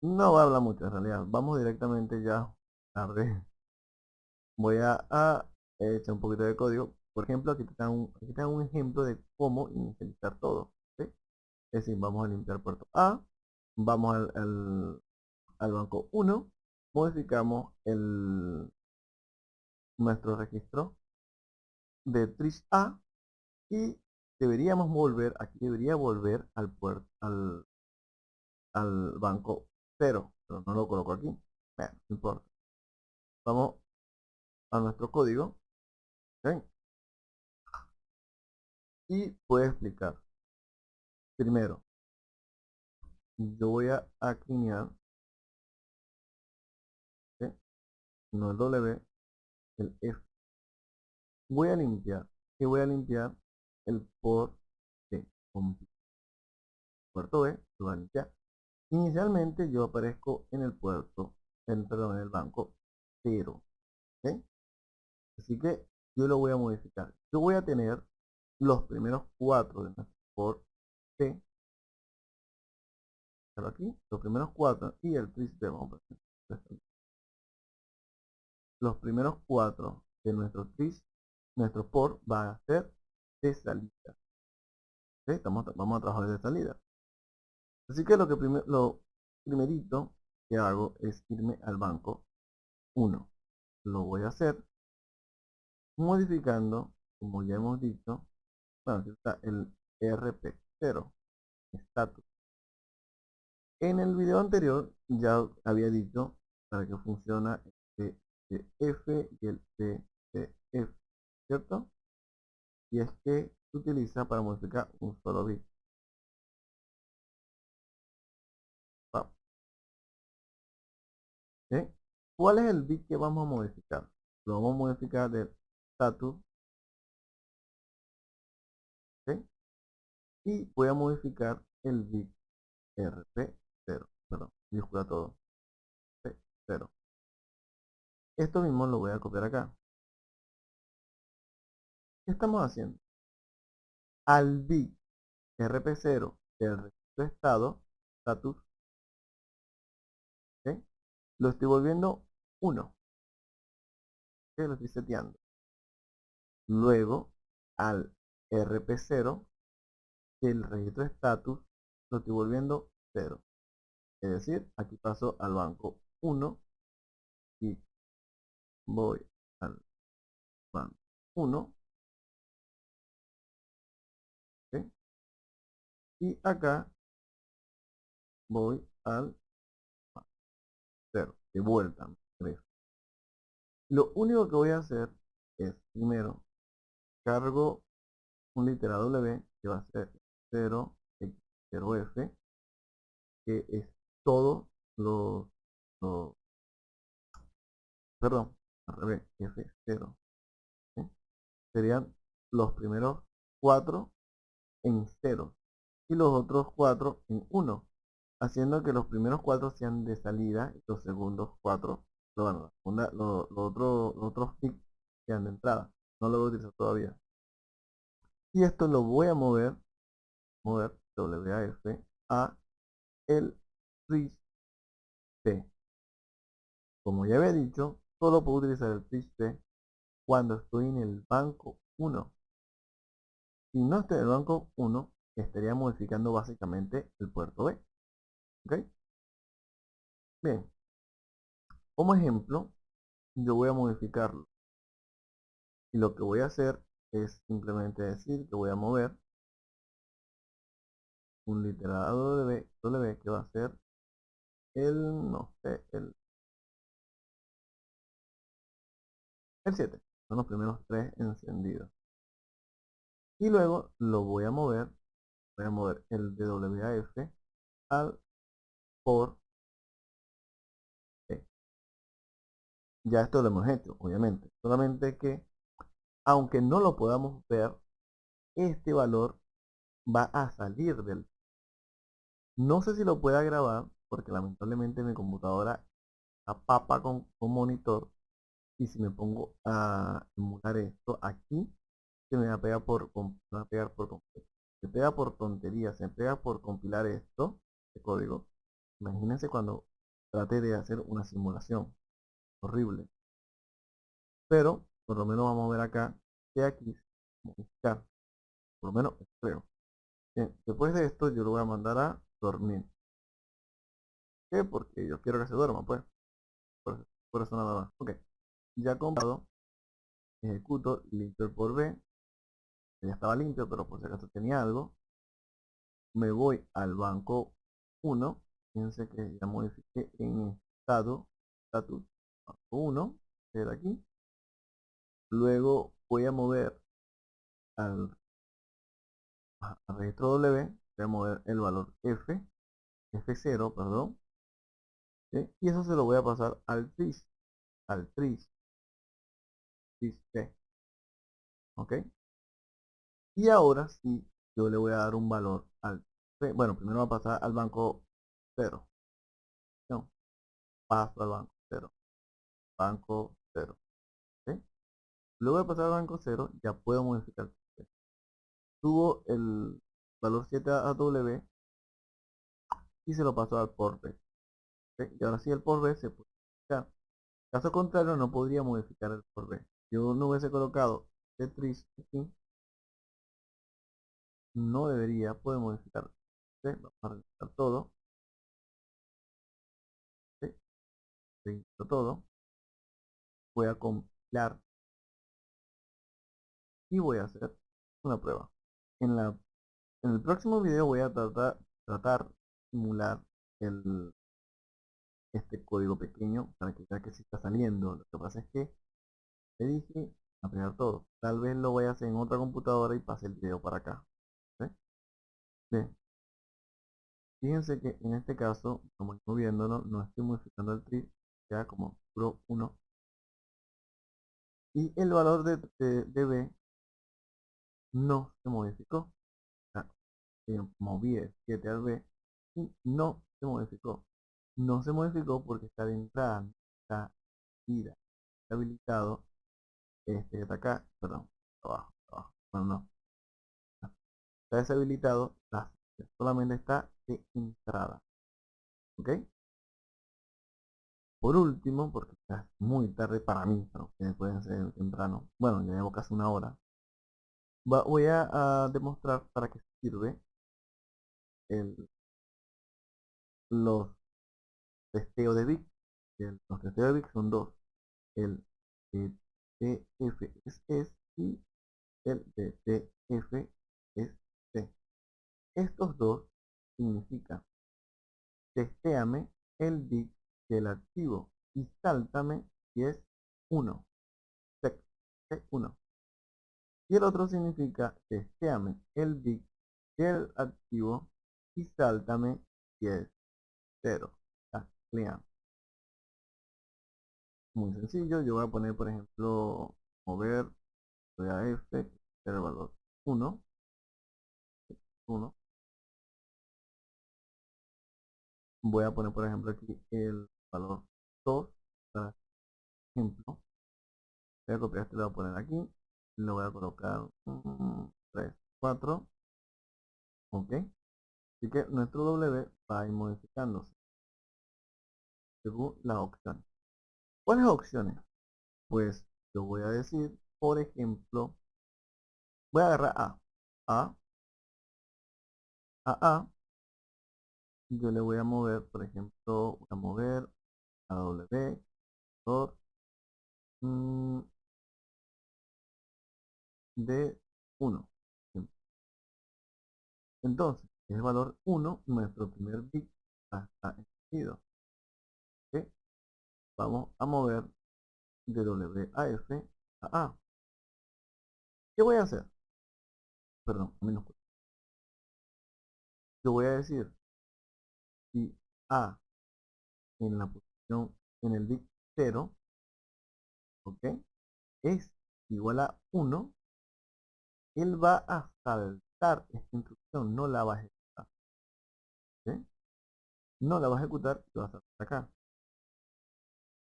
no va a hablar mucho en realidad. Vamos directamente ya tarde. Voy a echar un poquito de código. Por ejemplo, aquí te dan un ejemplo de cómo inicializar todo. ¿Sí? Es decir, vamos a limpiar puerto A, vamos al banco 1, modificamos nuestro registro de tris A y deberíamos volver, aquí debería volver al banco 0, pero no lo coloco aquí. Bueno, no importa. Vamos a nuestro código, ¿ok? Y voy a explicar. Primero, yo voy a alinear, ¿ok? No el W, el F. Voy a limpiar. ¿Qué voy a limpiar? El port B. Puerto B lo voy a limpiar. Inicialmente yo aparezco en el puerto, perdón, en el banco 0. ¿Ok? Así que yo lo voy a modificar. Yo voy a tener los primeros 4 de nuestro port B. Pero aquí, los primeros 4 y el twist B. Vamos a poner los primeros 4 de nuestro twist, nuestro port van a ser de salida. ¿Ok? Vamos a trabajar de salida. Así que lo primerito que hago es irme al banco 1. Lo voy a hacer modificando, como ya hemos dicho, bueno, aquí está el RP0, status. En el video anterior ya había dicho para qué funciona el TF y el TF, ¿cierto? Y es que se utiliza para modificar un solo bit. ¿Sí? ¿Cuál es el bit que vamos a modificar? Lo vamos a modificar del status, ¿sí? Y voy a modificar el bit RP0, perdón, minúscula todo, P0. Esto mismo lo voy a copiar acá. ¿Qué estamos haciendo? Al bit RP0 del registro de estado, status, ¿sí? Lo estoy volviendo 1, ¿sí? Lo estoy seteando. Luego, al RP0 del registro de status, lo estoy volviendo 0. Es decir, aquí paso al banco 1 y voy al banco 1, ¿sí? Y acá voy al 0, de vuelta. Lo único que voy a hacer es, primero, cargo un literal W, que va a ser 0x0f, que es todo lo perdón, al revés, F0, ¿sí? Serían los primeros 4 en 0 y los otros 4 en 1, haciendo que los primeros 4 sean de salida y los segundos 4, bueno, los otros bits sean de entrada. No lo voy a utilizar todavía. Y esto lo voy a mover WAF a el switch T. Como ya había dicho, solo puedo utilizar el switch T cuando estoy en el banco 1. Si no estoy en el banco 1, estaría modificando básicamente el puerto B. ¿Ok? Bien, como ejemplo, yo voy a modificarlo. Y lo que voy a hacer es simplemente decir que voy a mover un literal W que va a ser no sé, el 7. Son los primeros tres encendidos. Y luego lo voy a mover el DWAF al por E. Ya esto lo hemos hecho, obviamente. Solamente que, aunque no lo podamos ver, este valor va a salir del... No sé si lo pueda grabar, porque lamentablemente mi computadora está papa con monitor. Y si me pongo a emular esto aquí, se me va a pegar me va a pegar por completo. Se pega por tontería, se pega por compilar esto, de código. Imagínense cuando trate de hacer una simulación. Horrible. Pero, por lo menos vamos a ver acá, que aquí, modificar. Por lo menos creo. Bien, después de esto yo lo voy a mandar a dormir. ¿Qué? Porque yo quiero que se duerma, pues. Por eso nada más. Ok. Ya comprado, ejecuto, limpio el por B. Ya estaba limpio, pero por si acaso tenía algo. Me voy al banco 1. Fíjense que ya modifiqué en estado, status, banco 1, queda aquí. Luego voy a mover al, al registro W, voy a mover el valor F0, perdón. ¿Sí? Y eso se lo voy a pasar al tris T. ¿Ok? Y ahora sí, yo le voy a dar un valor al... Bueno, primero va a pasar al banco 0. No, paso al banco 0. Banco 0. ¿Ok? Luego de pasar al banco 0, ya puedo modificar. Subo el valor 7 a W y se lo paso al por B. ¿Ok? Y ahora sí el por B se puede modificar. Caso contrario, no podría modificar el por B. Yo no hubiese colocado Tetris aquí, no debería poder modificar. ¿Ok? Vamos a revisar todo. ¿Ok? Registro todo. Voy a compilar y voy a hacer una prueba. En en el próximo video voy a tratar de simular este código pequeño para que vea que sí está saliendo. Lo que pasa es que le dije a pegar todo. Tal vez lo voy a hacer en otra computadora y pase el video para acá. ¿Sí? Bien. Fíjense que en este caso, como estamos viéndolo, no estoy modificando el tree, queda como puro 1. Y el valor de B no se modificó. O sea, moví el 7 al B y no se modificó. No se modificó porque está de entrada, está ida, está habilitado. Este que está acá, perdón, abajo, abajo. Bueno, no, está deshabilitado, solamente está de entrada. ¿Ok? Por último, porque está muy tarde para mí, para ustedes pueden ser temprano. Bueno, ya llevo casi una hora. Voy a demostrar para qué sirve los testeos de bits. Los testeos de bits son dos. El DTF es S y el DTF es C. Estos dos significan testéame el bit del archivo y sáltame si es 1. Sec, 1. Y el otro significa testéame el bit del archivo y sáltame si es 0. Clean. Muy sencillo. Yo voy a poner, por ejemplo, mover, voy a F, el valor 1. 1. Voy a poner, por ejemplo, aquí el valor 2. Para ejemplo, voy a copiar este, lo voy a poner aquí. Lo voy a colocar 3, 4. Ok. Así que nuestro W va a ir modificándose según las opciones. ¿Cuáles opciones? Pues yo voy a decir, por ejemplo, voy a agarrar A, A, yo le voy a mover, por ejemplo, voy a mover a W, por, de 1. Entonces, es el valor 1, nuestro primer bit está entendido. ¿Ok? Vamos a mover de W a F a A. ¿Qué voy a hacer? Perdón, minúscula. Yo voy a decir si A en la posición, en el bit 0, ¿ok? Es igual a 1, él va a saltar esta instrucción, no la va a ejecutar. ¿Ok? No la va a ejecutar y va a saltar acá.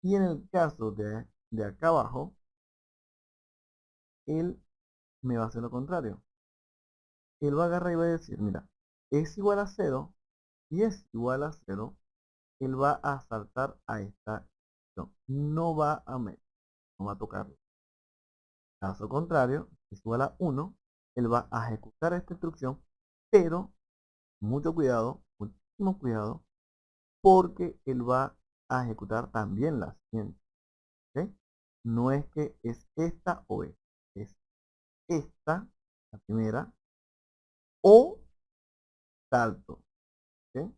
Y en el caso de acá abajo, él me va a hacer lo contrario. Él va a agarrar y va a decir, mira, es igual a 0 y es igual a 0, él va a saltar a esta instrucción. No va a meter, no va a tocarlo. Caso contrario, si es igual a 1, él va a ejecutar esta instrucción, pero mucho cuidado, muchísimo cuidado, porque él va a ejecutar también la siguiente. ¿Ok? No es que es esta o es esta, la primera, o salto. ¿Ok?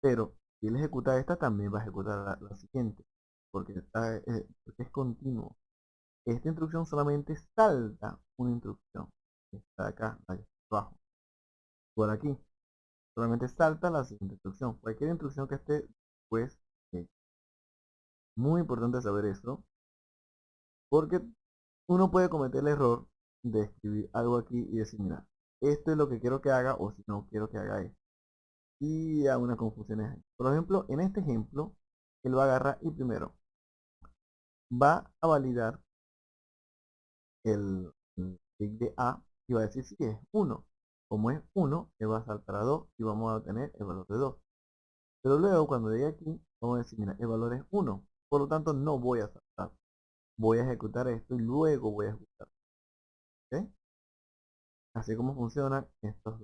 Pero si él ejecuta esta, también va a ejecutar la siguiente, porque es continuo. Esta instrucción solamente salta una instrucción. Está acá, allá abajo. Por aquí. Solamente salta la siguiente instrucción. Cualquier instrucción que esté, pues, muy importante saber esto, porque uno puede cometer el error de escribir algo aquí y decir, mira, esto es lo que quiero que haga, o si no quiero que haga esto. Y hay unas confusiones ahí. Por ejemplo, en este ejemplo, él va a agarrar y primero va a validar el tick de A y va a decir si es 1. Como es 1, él va a saltar a 2 y vamos a obtener el valor de 2. Pero luego cuando llegue aquí, vamos a decir, mira, el valor es 1. Por lo tanto, no voy a saltar. Voy a ejecutar esto y luego voy a ejecutar. ¿Ok? Así como funcionan estos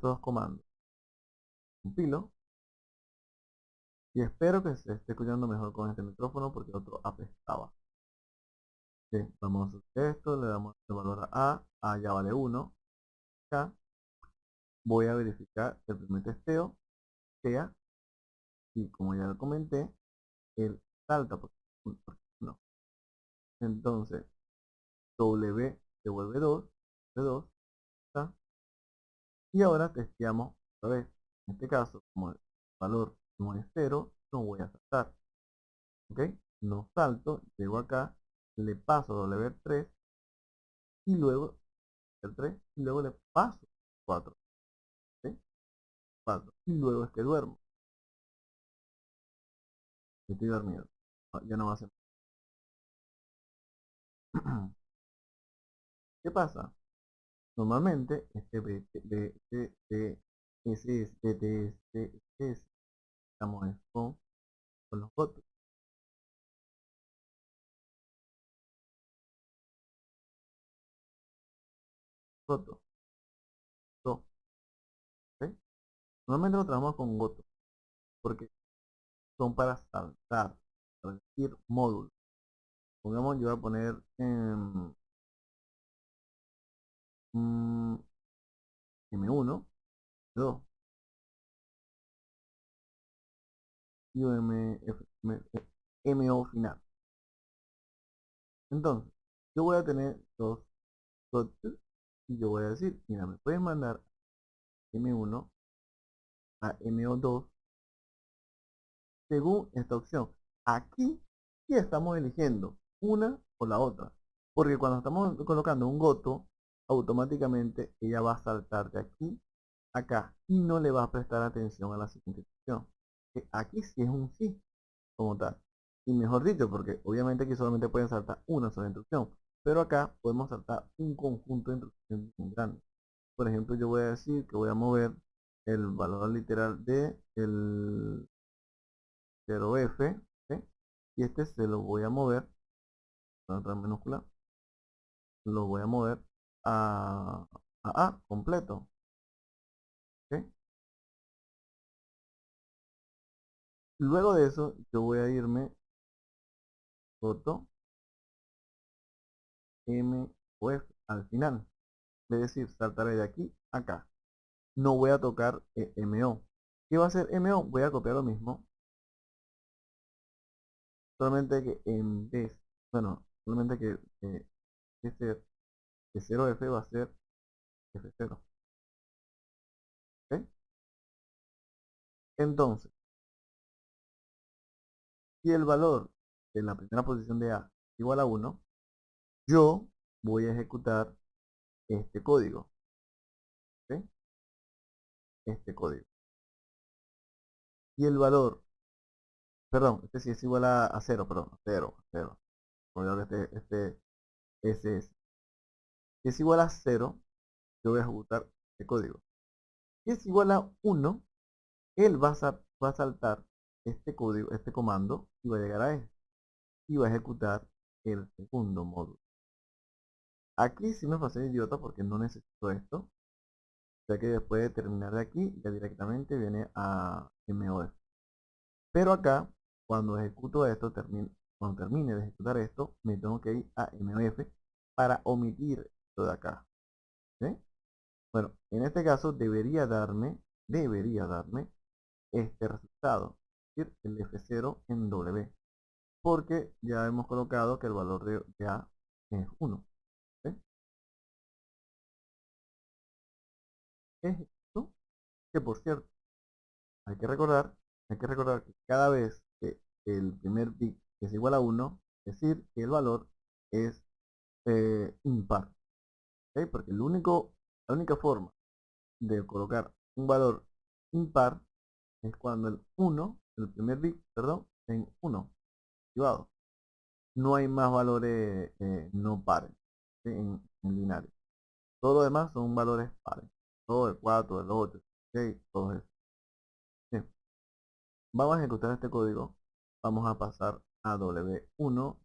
dos comandos. Compilo y espero que se esté escuchando mejor con este micrófono porque el otro apestaba. Bien, vamos a hacer esto, le damos el valor a A ya vale 1. Acá voy a verificar el primer testeo sea, y como ya lo comenté, el salta por no. Entonces, W devuelve 2 de 2, ¿está? Y ahora testeamos otra vez. En este caso, como el valor no es 0, no voy a saltar. ¿Ok? No salto, llego acá, le paso W3 y luego el 3 y luego le paso 4. ¿Ok? 4. Y luego es que duermo. Estoy dormido. Ya no va a ser. ¿Qué pasa? Normalmente este BTS estamos con los votos. Votos. ¿Ok? Normalmente lo trabajamos con gotos porque son para saltar, para decir módulos. Pongamos, yo voy a poner M1, 2 y MO final. Entonces, yo voy a tener dos gotos y yo voy a decir, mira, me puedes mandar M1 a MO2 según esta opción. Aquí sí estamos eligiendo una o la otra. Porque cuando estamos colocando un goto, automáticamente ella va a saltar de aquí a acá y no le va a prestar atención a la siguiente opción. Aquí sí es un sí, como tal. Y mejor dicho, porque obviamente aquí solamente pueden saltar una sola instrucción. Pero acá podemos saltar un conjunto de instrucciones muy grandes. Por ejemplo, yo voy a decir que voy a mover el valor literal de el 0F, ¿ok? Y este se lo voy a mover, con otra minúscula, lo voy a mover a completo, ¿ok? Luego de eso, yo voy a irme, foto, M o F al final. Es decir, saltaré de aquí a acá. No voy a tocar MO. ¿Qué va a hacer MO? Voy a copiar lo mismo. Solamente que en vez, bueno, solamente que este de 0F va a ser F0. ¿Ok? Entonces, si el valor de la primera posición de A es igual a 1, yo voy a ejecutar este código. ¿Ok? Este código. Y el valor, perdón, este sí es igual a 0, perdón, 0, 0. Olvidado que ese es. Si es igual a 0, yo voy a ejecutar este código. Si es igual a 1, él va a saltar este código, este comando, y va a llegar a este. Y va a ejecutar el segundo módulo. Aquí sí me pasé de idiota porque no necesito esto. Ya que después de terminar de aquí, ya directamente viene a MOF. Pero acá, cuando ejecuto esto, cuando termine de ejecutar esto, me tengo que ir a MOF para omitir esto de acá. ¿Sí? Bueno, en este caso debería darme este resultado, es decir, el F0 en W, porque ya hemos colocado que el valor de A es 1. ¿Sí? Es esto, que por cierto, hay que recordar, que cada vez que el primer bit es igual a 1, es decir, que el valor es impar. ¿Ok? Porque la única forma de colocar un valor impar es cuando el primer bit, perdón, en 1, activado. No hay más valores no pares, ¿sí? En binario. Todo lo demás son valores pares. Todo el 4, el 8, el 6, todo eso. Bien. Vamos a ejecutar este código. Vamos a pasar a W1.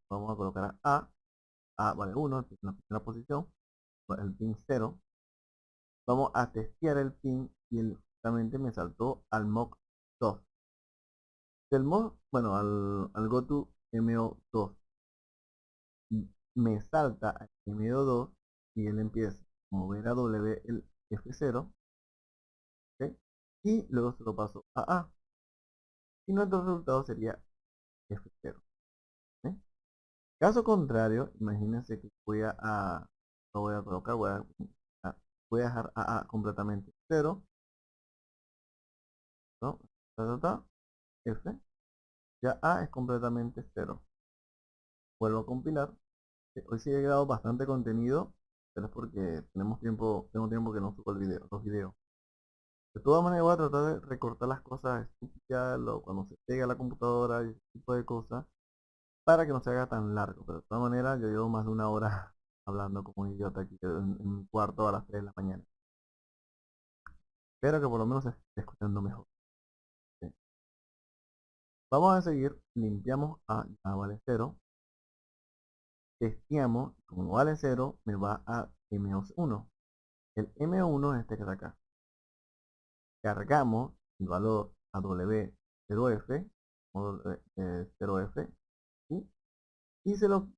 Vamos a colocar a A. A vale 1, en la primera posición. El pin 0. Vamos a testear el pin y justamente me saltó al mock 2. Del mock, bueno, al goto MO2 me salta a MO2 y él empieza a mover a W el F0, ¿ok? Y luego se lo paso a A. Y nuestro resultado sería F0. ¿Ok? Caso contrario, imagínense que lo voy a colocar, voy a dejar a completamente 0, ¿no? F, ya A es completamente 0. Vuelvo a compilar. Hoy sí he grabado bastante contenido, pero es porque tengo tiempo que no subo los videos. De todas maneras voy a tratar de recortar las cosas estúpidas, cuando se pega a la computadora y ese tipo de cosas, para que no se haga tan largo. Pero de todas maneras yo llevo más de una hora hablando como un idiota aquí en un cuarto a las 3 de la mañana. Espero que por lo menos se esté escuchando mejor. ¿Sí? Vamos a seguir, limpiamos a vale 0, testeamos, como no vale 0, me va a M1. El M1 es este que está acá. Cargamos el valor a W0F, 0F, ¿sí? Y se lo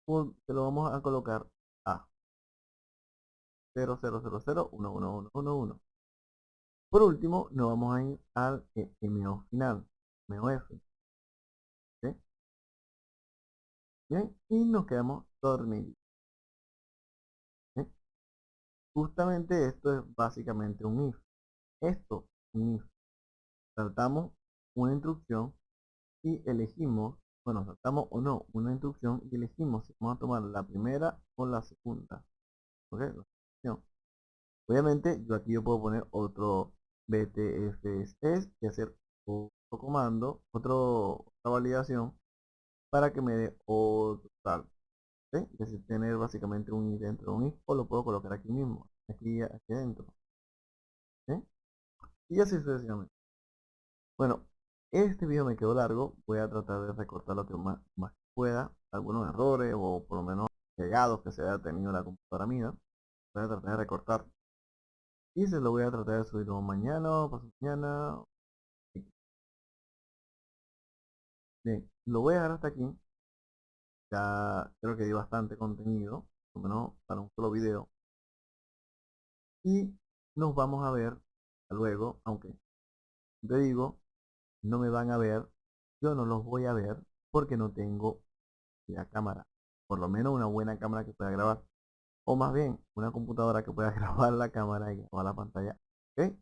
vamos a colocar a 000011111. Por último, nos vamos a ir al MO final, MOF, ¿sí? Bien, y nos quedamos dormidos. ¿Sí? Justamente esto es básicamente un if. Esto, un if. Saltamos una instrucción y elegimos, bueno, saltamos o no una instrucción y elegimos si vamos a tomar la primera o la segunda. ¿Ok? Obviamente, yo puedo poner otro BTFS y hacer otro comando, otra validación para que me dé otro salto. ¿Sí? Es decir, tener básicamente un if dentro de un if, o lo puedo colocar aquí mismo, aquí adentro. ¿Sí? Y así sucesivamente. Bueno, este video me quedó largo. Voy a tratar de recortar lo que más pueda. Algunos errores o por lo menos pegados que se haya tenido la computadora mía. Voy a tratar de recortar. Y se lo voy a tratar de subirlo mañana o pasado mañana. Bien, lo voy a dejar hasta aquí. Ya creo que di bastante contenido, por lo menos para un solo video. Y nos vamos a ver luego, aunque te digo, no me van a ver, yo no los voy a ver porque no tengo la cámara, por lo menos una buena cámara que pueda grabar, o más bien una computadora que pueda grabar la cámara y grabar la pantalla. ¿Ok?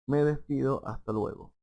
Me despido, hasta luego.